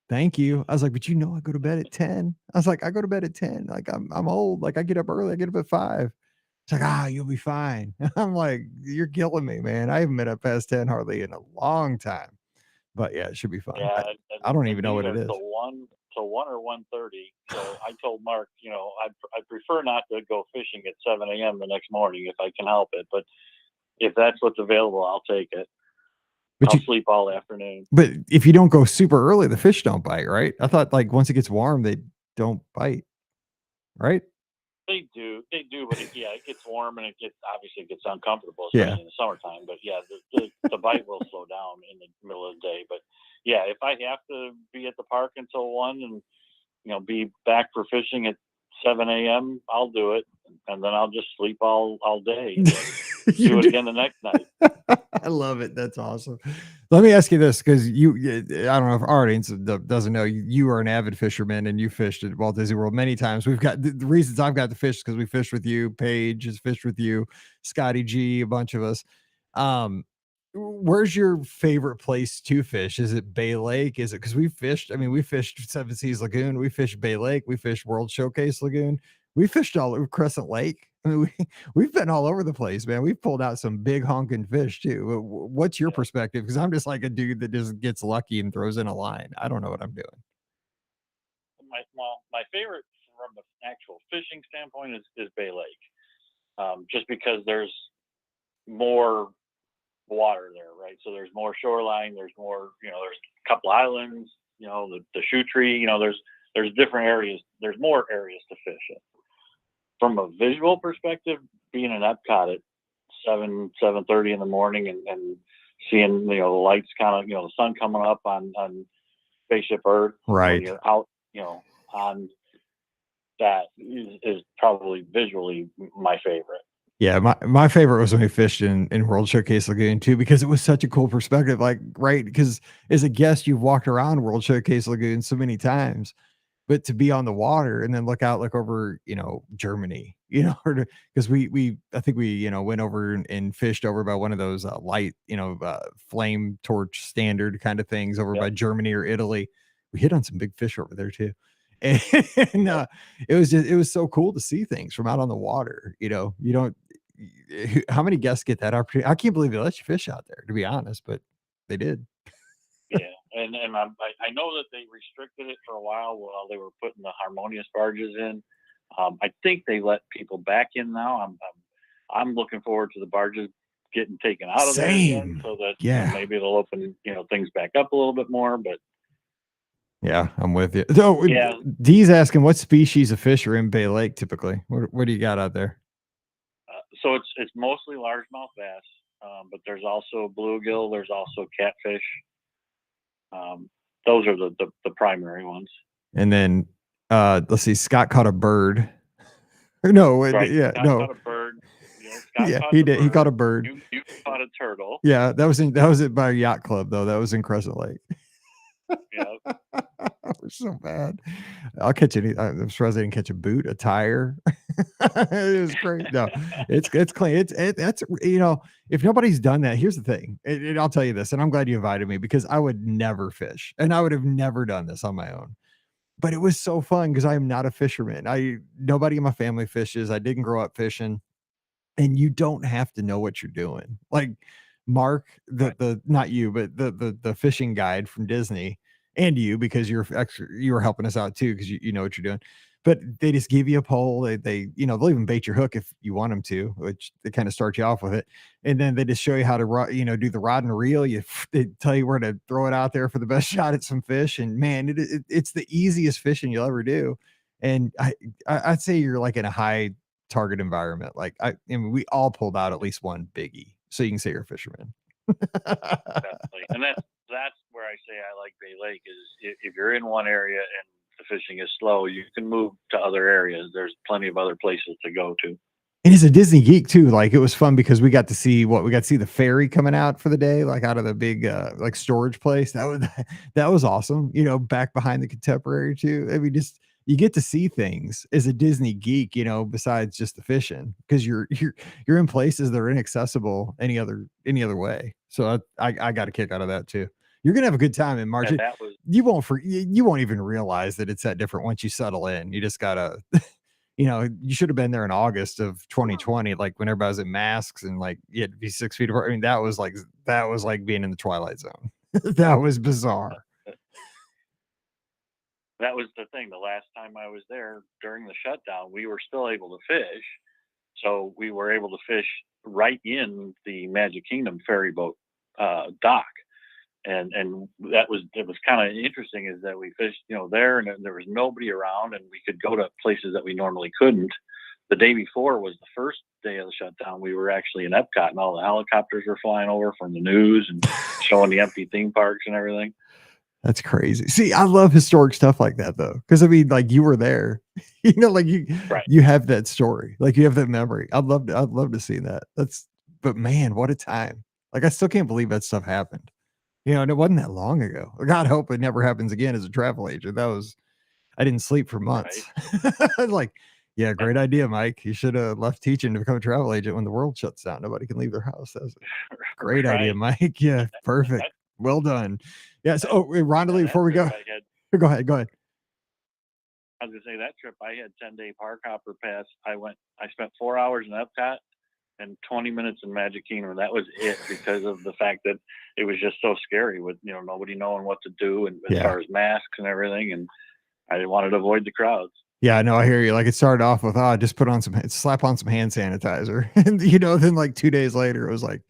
[SPEAKER 1] thank you. I was like, but you know, I go to bed at 10. I was like, I go to bed at 10. Like I'm old. Like I get up early. I get up at 5. It's like, you'll be fine. I'm like, you're killing me, man. I haven't been up past 10 hardly in a long time. But yeah, it should be fun.
[SPEAKER 3] Yeah,
[SPEAKER 1] I don't
[SPEAKER 3] and
[SPEAKER 1] even know
[SPEAKER 3] these
[SPEAKER 1] what it
[SPEAKER 3] are
[SPEAKER 1] is.
[SPEAKER 3] till 1 or 1:30. So I told Mark, I prefer not to go fishing at 7 a.m. the next morning if I can help it. But if that's what's available, I'll take it.
[SPEAKER 1] But
[SPEAKER 3] I'll sleep all afternoon.
[SPEAKER 1] But if you don't go super early, the fish don't bite, right? I thought like once it gets warm, they don't bite, right?
[SPEAKER 3] They do, but it gets warm and it gets uncomfortable,
[SPEAKER 1] Yeah.
[SPEAKER 3] especially in the summertime. But yeah, the bite will slow down in the middle of the day. But yeah, if I have to be at the park until 1 and be back for fishing at 7 a.m., I'll do it, and then I'll just sleep all day. And do it again the next night.
[SPEAKER 1] I love it. That's awesome. Let me ask you this, because I don't know if our audience doesn't know, you are an avid fisherman and you fished at Walt Disney World many times. We've got the reasons I've got to fish because we fished with you. Paige has fished with you, Scotty G, a bunch of us. Where's your favorite place to fish? Is it Bay Lake? Is it because we fished? I mean, we fished Seven Seas Lagoon, we fished Bay Lake, we fished World Showcase Lagoon, we fished all over Crescent Lake. I mean, we've been all over the place, man. We've pulled out some big honking fish too. What's your perspective? Because I'm just like a dude that just gets lucky and throws in a line. I don't know what I'm doing.
[SPEAKER 3] My favorite from the actual fishing standpoint is Bay Lake, just because there's more water there, right? So there's more shoreline. There's more, there's a couple islands. The shoe tree. There's different areas. There's more areas to fish in. From a visual perspective, being in Epcot at 7:30 in the morning and seeing the lights kind of the sun coming up on Spaceship Earth,
[SPEAKER 1] right?
[SPEAKER 3] When you're out on that is probably visually my favorite.
[SPEAKER 1] Yeah, my favorite was when we fished in World Showcase Lagoon too, because it was such a cool perspective. Like, right, because as a guest, you've walked around World Showcase Lagoon so many times, but to be on the water and then look over, Germany, because I think we, went over and fished over by one of those light, flame torch standard kind of things over by Germany or Italy. We hit on some big fish over there too. And it was so cool to see things from out on the water. How many guests get that opportunity? I can't believe they let you fish out there, to be honest, but they did.
[SPEAKER 3] Yeah, and I know that they restricted it for a while they were putting the harmonious barges in. I think they let people back in now. I'm looking forward to the barges getting taken out of there again, so that maybe it'll open things back up a little bit more. But
[SPEAKER 1] yeah, I'm with you. So Dee's asking, what species of fish are in Bay Lake typically? What do you got out there?
[SPEAKER 3] So it's mostly largemouth bass, but there's also bluegill. There's also catfish. Those are the primary ones.
[SPEAKER 1] And then let's see, Scott caught a bird. No,
[SPEAKER 3] right.
[SPEAKER 1] Scott
[SPEAKER 3] caught a bird.
[SPEAKER 1] He did. He caught a bird.
[SPEAKER 3] You caught a turtle.
[SPEAKER 1] Yeah, that was it by a yacht club though. That was in Crescent Lake.
[SPEAKER 3] Yeah.
[SPEAKER 1] We're so bad. I'll catch I'm surprised I didn't catch a boot, a tire. It was great. No, it's clean. That's if nobody's done that, here's the thing. I'll tell you this, and I'm glad you invited me because I would never fish, and I would have never done this on my own. But it was so fun because I am not a fisherman. Nobody in my family fishes. I didn't grow up fishing, and you don't have to know what you're doing. Like Mark, the not you, but the fishing guide from Disney, and you, because you were helping us out too because you know what you're doing. But they just give you a pole. They they'll even bait your hook if you want them to, which they kind of start you off with it, and then they just show you how to do the rod and reel. They tell you where to throw it out there for the best shot at some fish, and man, it's the easiest fishing you'll ever do. And I'd say you're like in a high target environment. Like I mean, we all pulled out at least one biggie, so you can say you're a fisherman.
[SPEAKER 3] Definitely. And that's where I say I like Bay Lake is if you're in one area and the fishing is slow, you can move to other areas. There's plenty of other places to go to.
[SPEAKER 1] And he's a Disney geek too. Like it was fun because we got to see the ferry coming out for the day, like out of the big like storage place. That was awesome. You know, back behind the Contemporary too. I mean, just you get to see things as a Disney geek, you know, besides just the fishing, because you're in places that are inaccessible any other way. So I got a kick out of that too. You're gonna have a good time in March.
[SPEAKER 3] And that was
[SPEAKER 1] You won't even realize that it's that different once you settle in. You just gotta you know, you should have been there in August of 2020, like when everybody was in masks and like you had to be 6 feet apart. I mean, that was like being in the Twilight Zone. That was bizarre.
[SPEAKER 3] that was the thing. The last time I was there during the shutdown, we were still able to fish. So we were able to fish right in the Magic Kingdom ferry boat dock. And it was kind of interesting is that we fished, you know, there and there was nobody around and we could go to places that we normally couldn't. The day before was the first day of the shutdown. We were actually in Epcot and all the helicopters were flying over from the news and showing the empty theme parks and everything.
[SPEAKER 1] That's crazy. See, I love historic stuff like that though. Cause I mean, like you were there, you know, like
[SPEAKER 3] Right.
[SPEAKER 1] you have that story, like you have that memory. I'd love to see that. But man, what a time. Like, I still can't believe that stuff happened. You know, and it wasn't that long ago. God hope it never happens again as a travel agent. I didn't sleep for months.
[SPEAKER 3] Right.
[SPEAKER 1] Like, yeah, great idea, Mike. You should have left teaching to become a travel agent when the world shuts down. Nobody can leave their house. That's a great idea,
[SPEAKER 3] Right.
[SPEAKER 1] Mike. Yeah, perfect. Well done. Yeah. So, Rhonda Lee,
[SPEAKER 3] that
[SPEAKER 1] before we go,
[SPEAKER 3] trip I had,
[SPEAKER 1] go ahead. Go ahead.
[SPEAKER 3] I was gonna say that trip I had 10-day park hopper pass. I spent 4 hours in Epcot and 20 minutes in Magic Kingdom. That was it because of the fact that it was just so scary with, you know, nobody knowing what to do and as
[SPEAKER 1] Yeah.
[SPEAKER 3] far as masks and everything. And I wanted to avoid the crowds.
[SPEAKER 1] Yeah, no, I hear you. Like it started off with, just slap on some hand sanitizer. And, you know, then like 2 days later, it was like,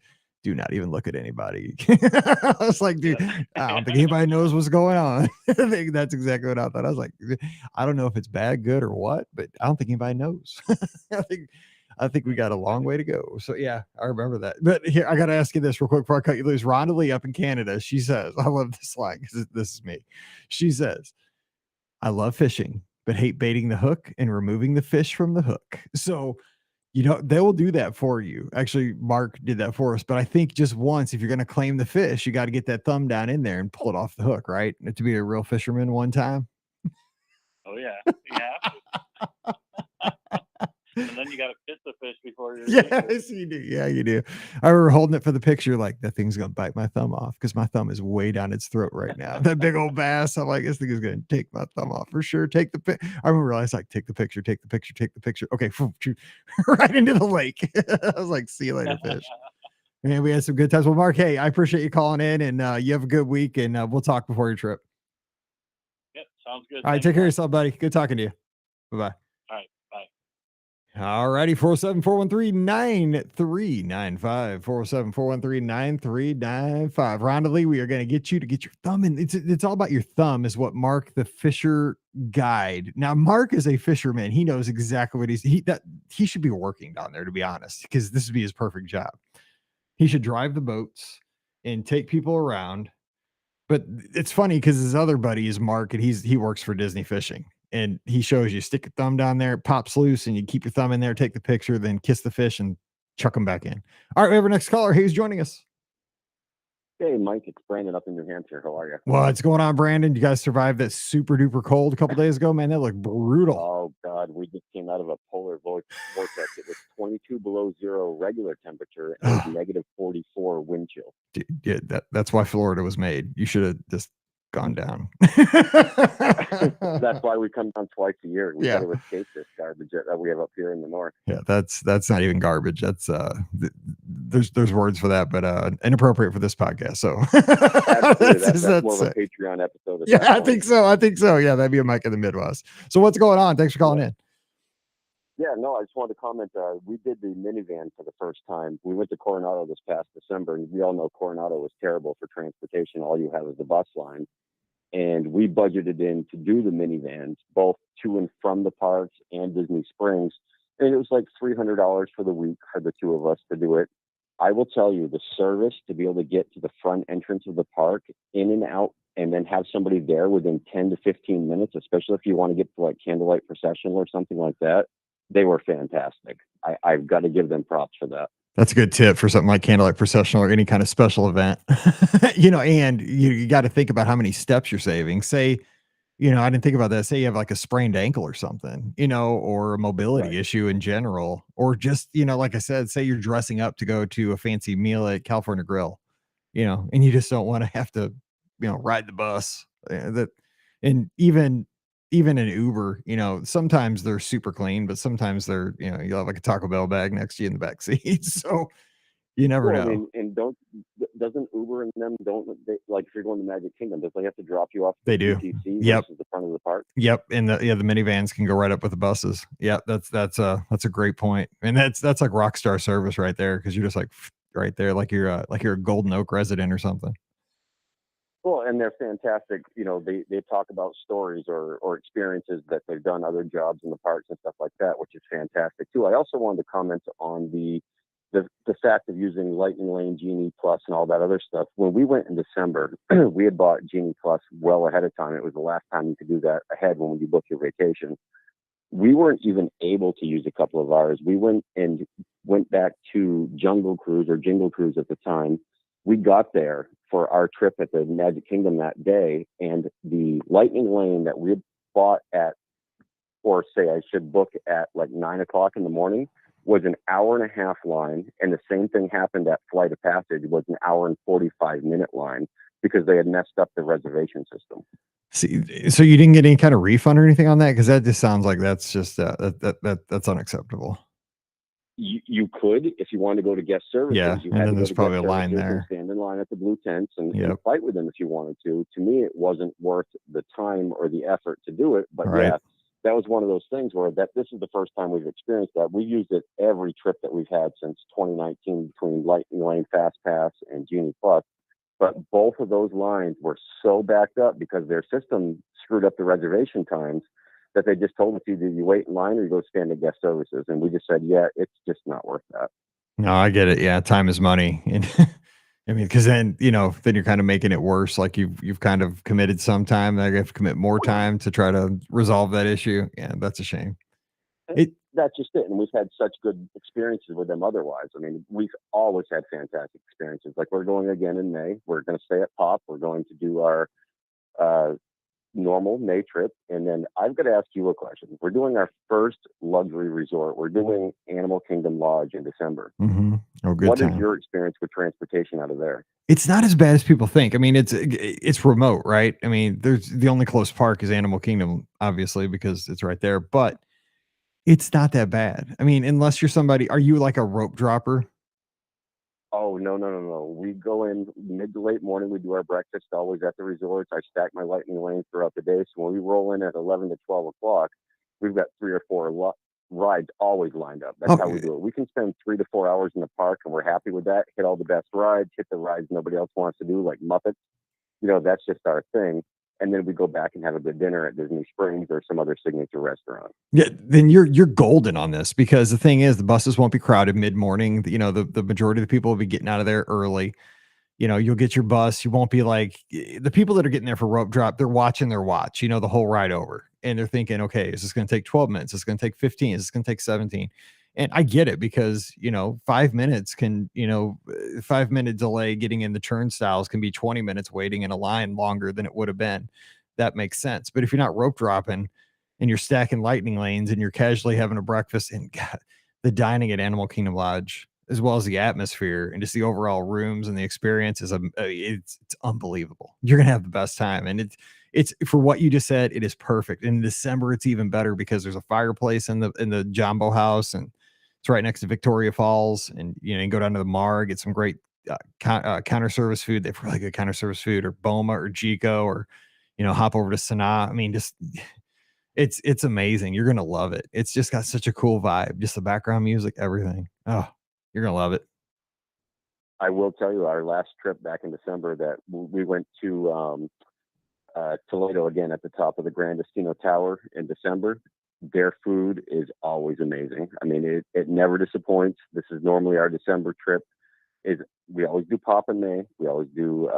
[SPEAKER 1] do not even look at anybody. I was like, dude, I don't think anybody knows what's going on. I think that's exactly what I thought. I was like, I don't know if it's bad, good, or what, but I don't think anybody knows. I think we got a long way to go. So yeah, I remember that. But here, I got to ask you this real quick before I cut you loose. Rhonda Lee up in Canada, she says, I love this line because this is me. She says, I love fishing, but hate baiting the hook and removing the fish from the hook. So, you know, they will do that for you. Actually, Mark did that for us. But I think just once, if you're going to claim the fish, you got to get that thumb down in there and pull it off the hook, right? To be a real fisherman one time.
[SPEAKER 3] Oh yeah. Yeah. And then you got to fit the fish before you're
[SPEAKER 1] Yes, you do. Yeah, you do. I remember holding it for the picture, like that thing's gonna bite my thumb off because my thumb is way down its throat right now. That big old bass. I'm like, this thing is gonna take my thumb off for sure. Take the pic. I remember I was like, take the picture, take the picture, take the picture. Okay, right into the lake. I was like, see you later, fish. Man, we had some good times. Well, Mark, hey, I appreciate you calling in, and you have a good week, and we'll talk before your trip.
[SPEAKER 3] Yep, sounds good.
[SPEAKER 1] All right, take care of yourself, buddy. Good talking to you. Bye-bye.
[SPEAKER 3] All right, bye.
[SPEAKER 1] All righty, 407-413-9395. 407-413-9395. Rhonda Lee, we are going to get you to get your thumb in. It's all about your thumb, is what Mark, the fisher guide. Now, Mark is a fisherman. He knows exactly what he should be working down there, to be honest, because this would be his perfect job. He should drive the boats and take people around. But it's funny because his other buddy is Mark, and he works for Disney Fishing. And he shows you stick your thumb down there, it pops loose, and you keep your thumb in there, take the picture, then kiss the fish and chuck them back in. All right, we have our next caller. Who's joining us?
[SPEAKER 4] Hey, Mike, it's Brandon up in New Hampshire. How are you?
[SPEAKER 1] What's going on, Brandon? You guys survived that super duper cold a couple days ago, man. That looked brutal.
[SPEAKER 4] Oh, God. We just came out of a polar vortex. It was 22 below zero regular temperature and negative 44 wind chill.
[SPEAKER 1] Dude, that's why Florida was made. You should have just gone down.
[SPEAKER 4] That's why we come down twice a year. We got to escape this garbage that we have up here in the north.
[SPEAKER 1] Yeah, that's not even garbage. That's there's words for that, but inappropriate for this podcast. So
[SPEAKER 4] that's more of a Patreon episode.
[SPEAKER 1] Yeah, I think so. Yeah, that'd be a Mike in the Midwest. So what's going on? Thanks for calling in.
[SPEAKER 4] Yeah, no, I just wanted to comment. We did the minivan for the first time. We went to Coronado this past December, and we all know Coronado was terrible for transportation. All you have is the bus line. And we budgeted in to do the minivans, both to and from the parks and Disney Springs. And it was like $300 for the week for the two of us to do it. I will tell you, the service to be able to get to the front entrance of the park, in and out, and then have somebody there within 10 to 15 minutes, especially if you want to get to like candlelight procession or something like that, they were fantastic. I've got to give them props for that.
[SPEAKER 1] That's a good tip for something like candlelight processional or any kind of special event. And you got to think about how many steps you're saving. Say, I didn't think about that. Say you have like a sprained ankle or something, or a mobility
[SPEAKER 4] Right.
[SPEAKER 1] issue in general, or just, like I said, say you're dressing up to go to a fancy meal at California Grill, and you just don't want to have to, ride the bus. And even an Uber, sometimes they're super clean, but sometimes they're, you'll have like a Taco Bell bag next to you in the back seat. So you never
[SPEAKER 4] Well, I
[SPEAKER 1] know.
[SPEAKER 4] mean, and doesn't Uber and them, don't they, like if you're going to Magic Kingdom, does they have to drop you off
[SPEAKER 1] They
[SPEAKER 4] at the
[SPEAKER 1] do.
[SPEAKER 4] UTC
[SPEAKER 1] Yep.
[SPEAKER 4] versus the front of the park?
[SPEAKER 1] Yep, and the minivans can go right up with the buses. Yep, that's a great point, and that's like rock star service right there because you're just like right there, like you're a Golden Oak resident or something.
[SPEAKER 4] Well, and they're fantastic. They talk about stories or experiences that they've done, other jobs in the parks and stuff like that, which is fantastic too. I also wanted to comment on the fact of using Lightning Lane, Genie Plus, and all that other stuff. When we went in December, we had bought Genie Plus well ahead of time. It was the last time you could do that ahead when you book your vacation. We weren't even able to use a couple of ours. We went back to Jungle Cruise or Jingle Cruise at the time. We got there for our trip at the Magic Kingdom that day, and the Lightning Lane that we had bought or say I should book at like 9 o'clock in the morning, was an hour and a half line. And the same thing happened at Flight of Passage, was an hour and 45-minute line because they had messed up the reservation system.
[SPEAKER 1] See, so you didn't get any kind of refund or anything on that? Because that just sounds like that's just that's unacceptable.
[SPEAKER 4] You could, if you wanted to go to guest services,
[SPEAKER 1] Yeah,
[SPEAKER 4] you
[SPEAKER 1] and
[SPEAKER 4] had
[SPEAKER 1] then
[SPEAKER 4] to go
[SPEAKER 1] there's
[SPEAKER 4] to
[SPEAKER 1] probably
[SPEAKER 4] guest
[SPEAKER 1] a line
[SPEAKER 4] services and
[SPEAKER 1] there.
[SPEAKER 4] stand in line at the blue tents and
[SPEAKER 1] Yep.
[SPEAKER 4] fight with them if you wanted to. To me, it wasn't worth the time or the effort to do it. But
[SPEAKER 1] Right.
[SPEAKER 4] yeah, that was one of those things where this is the first time we've experienced that. We used it every trip that we've had since 2019 between Lightning Lane Fast Pass and Genie Plus. But both of those lines were so backed up because their system screwed up the reservation times that they just told us either you wait in line or you go stand at guest services. And we just said, yeah, it's just not worth that.
[SPEAKER 1] No, I get it. Yeah, time is money, and I mean, because then then you're kind of making it worse. Like you've kind of committed some time. I have to commit more time to try to resolve that issue. Yeah, that's a shame. It
[SPEAKER 4] That's just it. And we've had such good experiences with them otherwise. I mean, we've always had fantastic experiences. Like we're going again in May. We're going to stay at Pop. We're going to do our uh, normal May trip. And then I've got to ask you a question. We're doing our first luxury resort. We're doing Animal Kingdom Lodge in December.
[SPEAKER 1] Oh, good
[SPEAKER 4] What is
[SPEAKER 1] time.
[SPEAKER 4] your experience with transportation out of there?
[SPEAKER 1] It's not as bad as people think. I mean, it's remote, right? I mean, there's the only close park is Animal Kingdom, obviously, because it's right there, but it's not that bad. I mean, unless you're somebody, are you like a rope dropper?
[SPEAKER 4] Oh, no, no, no, no. We go in mid to late morning. We do our breakfast always at the resorts. I stack my lightning lanes throughout the day. So when we roll in at 11 to 12 o'clock, we've got three or four rides always lined up. That's how we do it. We can spend 3 to 4 hours in the park and we're happy with that. Hit all the best rides, hit the rides nobody else wants to do, like Muppets. That's just our thing. And then we go back and have a good dinner at Disney Springs or some other signature restaurant.
[SPEAKER 1] Yeah, then you're golden on this because the thing is the buses won't be crowded mid-morning. The majority of the people will be getting out of there early. You'll get your bus. You won't be like the people that are getting there for rope drop, they're watching their watch, the whole ride over. And they're thinking, okay, is this going to take 12 minutes? Is this going to take 15? Is this going to take 17? And I get it because, 5 minutes can, 5 minute delay getting in the turnstiles can be 20 minutes waiting in a line longer than it would have been. That makes sense. But if you're not rope dropping and you're stacking lightning lanes and you're casually having a breakfast and God, the dining at Animal Kingdom Lodge, as well as the atmosphere and just the overall rooms and the experience is it's unbelievable. You're gonna have the best time, and it's for what you just said. It is perfect. In December, it's even better because there's a fireplace in the Jumbo House, and it's right next to Victoria Falls. And you can go down to the Mar, get some great counter service food. They have really good counter service food, or Boma or Chico, or hop over to Sanaa. I mean, just it's amazing. You're gonna love it. It's just got such a cool vibe. Just the background music, everything. Oh, you're gonna love it.
[SPEAKER 4] I will tell you, our last trip back in December, that we went to Toledo again at the top of the Grand Destino Tower in December. Their food is always amazing. I mean, it never disappoints. This is normally our December trip. is we always do Pop in May. We always do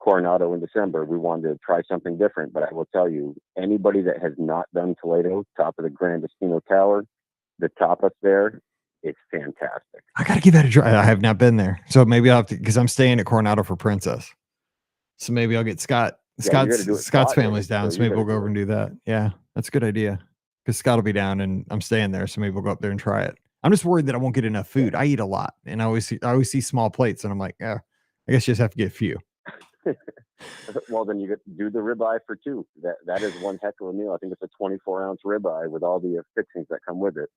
[SPEAKER 4] Coronado in December. We wanted to try something different, but I will tell you, anybody that has not done Toledo, top of the Grand Destino Tower, the tapas there, it's fantastic.
[SPEAKER 1] I got to give that a try. I have not been there. So maybe I'll have to, because I'm staying at Coronado for Princess. So maybe I'll get Scott.
[SPEAKER 4] Yeah, you gotta do it.
[SPEAKER 1] Scott's
[SPEAKER 4] Scott did
[SPEAKER 1] family's
[SPEAKER 4] it,
[SPEAKER 1] down.
[SPEAKER 4] so
[SPEAKER 1] So
[SPEAKER 4] you
[SPEAKER 1] maybe we'll
[SPEAKER 4] gotta
[SPEAKER 1] go
[SPEAKER 4] do
[SPEAKER 1] over
[SPEAKER 4] it.
[SPEAKER 1] and do that. Yeah, that's a good idea. Because Scott will be down and I'm staying there. So maybe we'll go up there and try it. I'm just worried that I won't get enough food. I eat a lot and I always see small plates and I'm like, yeah, I guess you just have to get a few.
[SPEAKER 4] Well, then you get do the ribeye for two. That is one heck of a meal. I think it's a 24-ounce ribeye with all the fixings that come with it.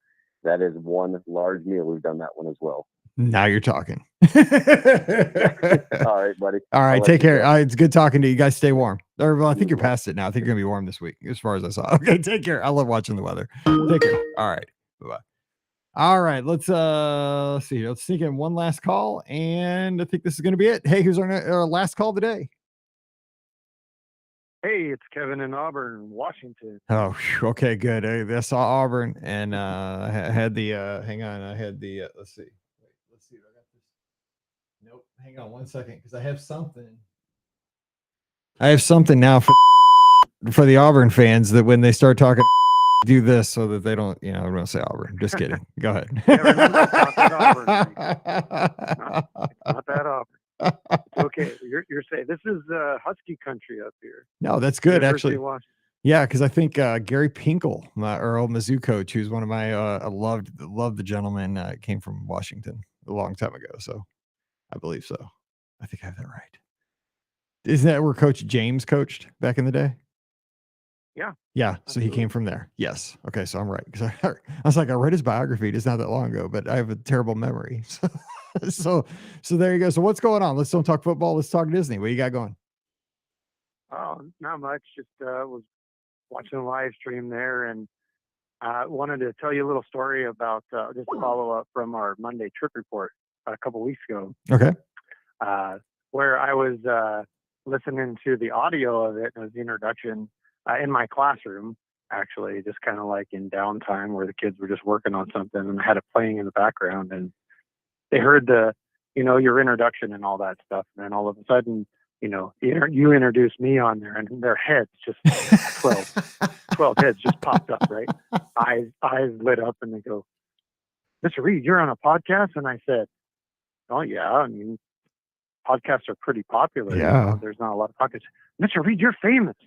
[SPEAKER 4] That is one large meal. We've done that one as well.
[SPEAKER 1] Now you're talking.
[SPEAKER 4] All right, buddy.
[SPEAKER 1] All right,
[SPEAKER 4] I'll let
[SPEAKER 1] take
[SPEAKER 4] you
[SPEAKER 1] care.
[SPEAKER 4] go.
[SPEAKER 1] It's good talking to you. You guys stay warm. Or, well, I think
[SPEAKER 4] You
[SPEAKER 1] you're
[SPEAKER 4] as well.
[SPEAKER 1] past it now. I think you're gonna be warm this week, as far as I saw. Okay, take care. I love watching the weather. Take care. All right. Bye-bye. All right, let's see. Let's sneak in one last call, and I think this is gonna be it. Hey, who's our last call today?
[SPEAKER 5] Hey, it's Kevin in Auburn, Washington.
[SPEAKER 1] Oh, phew, okay, good. I saw Auburn, and I had the hang on. I had the let's see. Wait, let's see. I got this. Nope. Hang on one second, because I have something. I have something now for the Auburn fans that when they start talking, do this so that they don't, I'm going to say Auburn. Just kidding. Go ahead.
[SPEAKER 5] Yeah, remember, it's not that Auburn. It's not that Auburn. It's okay. You're saying this is Husky country up here.
[SPEAKER 1] No, that's good,
[SPEAKER 5] University
[SPEAKER 1] actually.
[SPEAKER 5] of Washington.
[SPEAKER 1] Yeah, because I think Gary Pinkel, our old Mizzou coach, who's one of my, I loved the gentleman, came from Washington a long time ago. So I believe so. I think I have that right. Isn't that where Coach James coached back in the day?
[SPEAKER 5] Yeah.
[SPEAKER 1] Yeah. So he came from there. Yes. Okay. So I'm right. Because I was like, I read his biography just not that long ago, but I have a terrible memory. So there you go. So what's going on? Let's don't talk football. Let's talk Disney. What you got going?
[SPEAKER 5] Oh, not much. Just was watching a live stream there, and wanted to tell you a little story about just a follow up from our Monday trip report a couple weeks ago.
[SPEAKER 1] Okay.
[SPEAKER 5] Where I was listening to the audio of it as the introduction in my classroom, actually, just kind of like in downtime where the kids were just working on something, and I had it playing in the background, and they heard your introduction and all that stuff, and then all of a sudden, you introduced me on there, and their heads just 12 heads just popped up, right? Eyes lit up, and they go, "Mr. Reed, you're on a podcast?" And I said, "Oh yeah, I mean, podcasts are pretty popular.
[SPEAKER 1] Yeah.
[SPEAKER 5] There's not a lot of podcasts." "Mr. Reed, you're famous."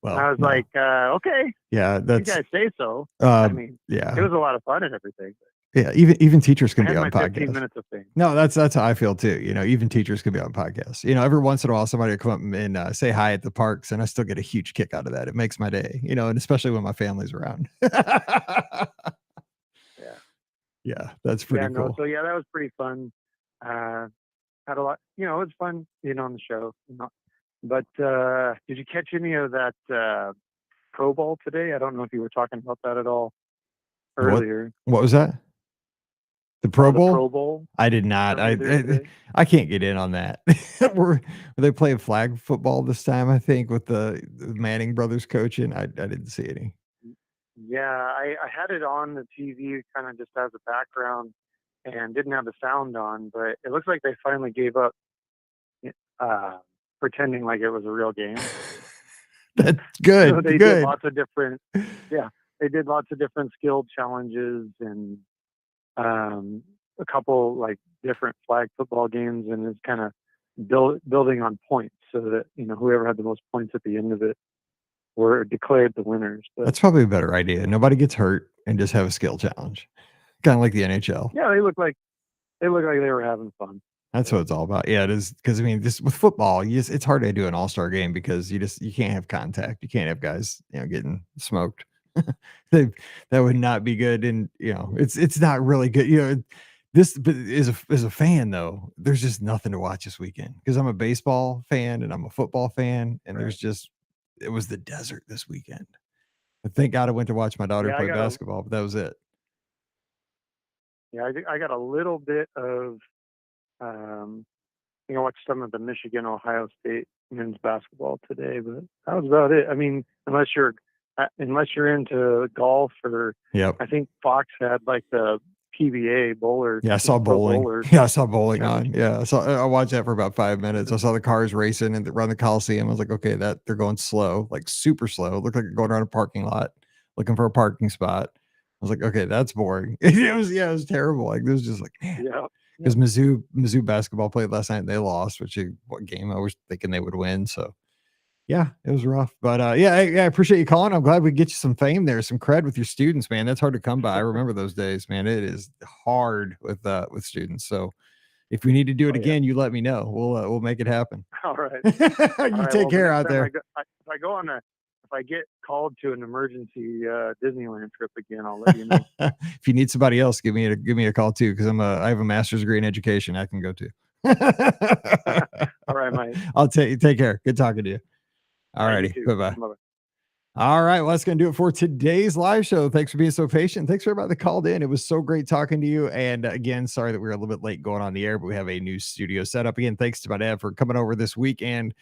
[SPEAKER 1] Well,
[SPEAKER 5] I was like, okay,
[SPEAKER 1] yeah, that's,
[SPEAKER 5] you guys say so. I mean,
[SPEAKER 1] yeah,
[SPEAKER 5] it was a lot of fun and everything.
[SPEAKER 1] yeah. Even teachers can
[SPEAKER 5] I
[SPEAKER 1] be
[SPEAKER 5] had
[SPEAKER 1] on
[SPEAKER 5] my 15
[SPEAKER 1] podcasts.
[SPEAKER 5] minutes of fame.
[SPEAKER 1] No, that's how I feel too. Even teachers can be on podcasts. Every once in a while, somebody will come up and say hi at the parks, and I still get a huge kick out of that. It makes my day. And especially when my family's around.
[SPEAKER 5] Yeah.
[SPEAKER 1] Yeah, that's pretty cool.
[SPEAKER 5] So yeah, that was pretty fun. Had a lot, it was fun being on the show. But did you catch any of that Pro Bowl today? I don't know if you were talking about that at all earlier.
[SPEAKER 1] What was that? The Pro Bowl?
[SPEAKER 5] The Pro Bowl.
[SPEAKER 1] I did not. I can't get in on that. Were they playing flag football this time? I think with the Manning brothers coaching. I didn't see any.
[SPEAKER 5] Yeah, I had it on the TV kind of just as a background and didn't have the sound on, but it looks like they finally gave up pretending like it was a real game.
[SPEAKER 1] That's good.
[SPEAKER 5] So they
[SPEAKER 1] good.
[SPEAKER 5] did lots of different, they did lots of different skill challenges and a couple like different flag football games, and it's kind of building on points so that, whoever had the most points at the end of it were declared the winners. But
[SPEAKER 1] that's probably a better idea. Nobody gets hurt and just have a skill challenge. Kind of like the NHL.
[SPEAKER 5] Yeah, they look like they were having fun.
[SPEAKER 1] That's what it's all about. Yeah, it is. Because this with football, it's hard to do an all-star game because you can't have contact. You can't have guys, getting smoked. That would not be good. And it's not really good. This is a fan though. There's just nothing to watch this weekend because I'm a baseball fan and I'm a football fan, and it was the desert this weekend. But thank God I went to watch my daughter play basketball, but that was it.
[SPEAKER 5] Yeah, I got a little bit of, watched some of the Michigan-Ohio State men's basketball today, but that was about it. I mean, unless you're into golf or,
[SPEAKER 1] yep.
[SPEAKER 5] I think Fox had like the PBA bowler.
[SPEAKER 1] Yeah, I saw
[SPEAKER 5] pro
[SPEAKER 1] bowling.
[SPEAKER 5] bowlers.
[SPEAKER 1] Yeah, I saw bowling
[SPEAKER 5] Yeah.
[SPEAKER 1] on. Yeah, I watched that for about 5 minutes. I saw the cars racing and around the Coliseum. I was like, okay, that they're going slow, like super slow. It looked like they're going around a parking lot looking for a parking spot. I was like, okay, that's boring. It was terrible. Like, it was just like, man,
[SPEAKER 5] Yeah.
[SPEAKER 1] because Mizzou basketball played last night and they lost, what game I was thinking they would win. So yeah, it was rough. But I appreciate you calling. I'm glad we get you some fame there, some cred with your students, man. That's hard to come by. I remember those days, man. It is hard with students. So if we need to do it again, you let me know. We'll make it happen.
[SPEAKER 5] All right.
[SPEAKER 1] You take care out there.
[SPEAKER 5] If I get called to an emergency Disneyland trip again, I'll let you know.
[SPEAKER 1] If you need somebody else, give me a call too, because I have a master's degree in education. I can go to.
[SPEAKER 5] All right, Mike.
[SPEAKER 1] I'll take care. Good talking to you. All righty. Bye-bye. All right. Well, that's going to do it for today's live show. Thanks for being so patient. Thanks for everybody that called in. It was so great talking to you. And again, sorry that we were a little bit late going on the air, but we have a new studio set up. Again, thanks to my dad for coming over this week and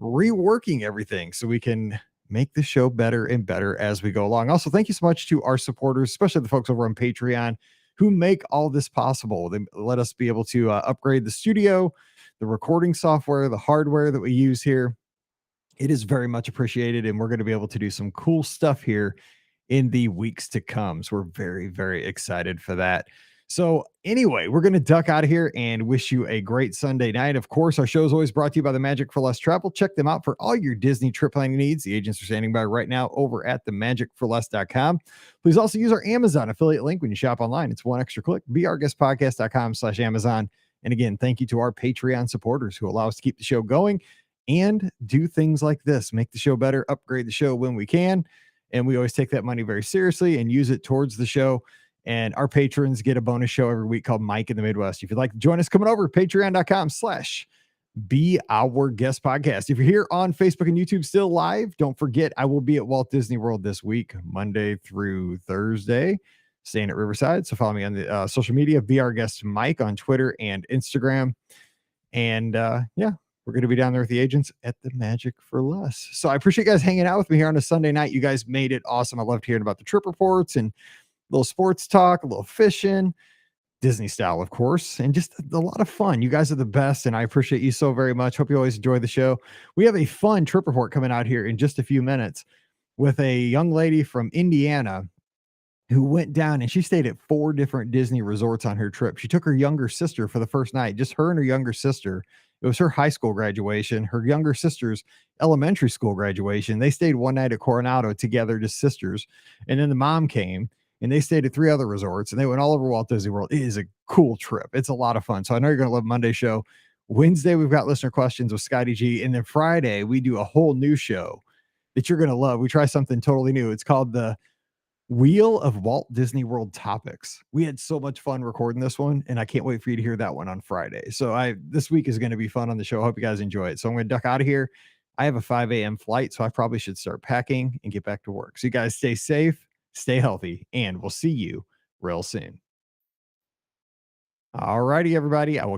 [SPEAKER 1] reworking everything so we can make the show better and better as we go along. Also, thank you so much to our supporters, especially the folks over on Patreon who make all this possible. They let us be able to upgrade the studio, the recording software, the hardware that we use here. It is very much appreciated, and we're going to be able to do some cool stuff here in the weeks to come. So we're very, very excited for that. So anyway, we're going to duck out of here and wish you a great Sunday night. Of course, our show is always brought to you by the Magic for Less Travel. Check them out for all your Disney trip planning needs. The agents are standing by right now over at themagicforless.com. Please also use our Amazon affiliate link when you shop online. It's one extra click, beourguestpodcast.com/Amazon. And again, thank you to our Patreon supporters who allow us to keep the show going and do things like this, make the show better, upgrade the show when we can. And we always take that money very seriously and use it towards the show. And our patrons get a bonus show every week called Mike in the Midwest. If you'd like to join us, coming over, patreon.com/Be Our Guest Podcast. If you're here on Facebook and YouTube still live, don't forget, I will be at Walt Disney World this week, Monday through Thursday, staying at Riverside. So follow me on the social media, Be Our Guest Mike on Twitter and Instagram. And we're going to be down there with the agents at the Magic for Less. So I appreciate you guys hanging out with me here on a Sunday night. You guys made it awesome. I loved hearing about the trip reports and a little sports talk, a little fishing, Disney style, of course, and just a lot of fun. You guys are the best, and I appreciate you so very much. Hope you always enjoy the show. We have a fun trip report coming out here in just a few minutes with a young lady from Indiana who went down and she stayed at 4 different Disney resorts on her trip. She took her younger sister for the first night, just her and her younger sister. It was her high school graduation, her younger sister's elementary school graduation. They stayed one night at Coronado together, just sisters. And then the mom came and they stayed at 3 other resorts and they went all over Walt Disney World. It is a cool trip. It's a lot of fun. So I know you're going to love Monday's show. Wednesday, we've got listener questions with Scotty G. And then Friday, we do a whole new show that you're going to love. We try something totally new. It's called the Wheel of Walt Disney World Topics. We had so much fun recording this one, and I can't wait for you to hear that one on Friday. So this week is going to be fun on the show. I hope you guys enjoy it. So I'm going to duck out of here. I have a 5 a.m. flight, so I probably should start packing and get back to work. So you guys stay safe, stay healthy, and we'll see you real soon. All righty, everybody. I will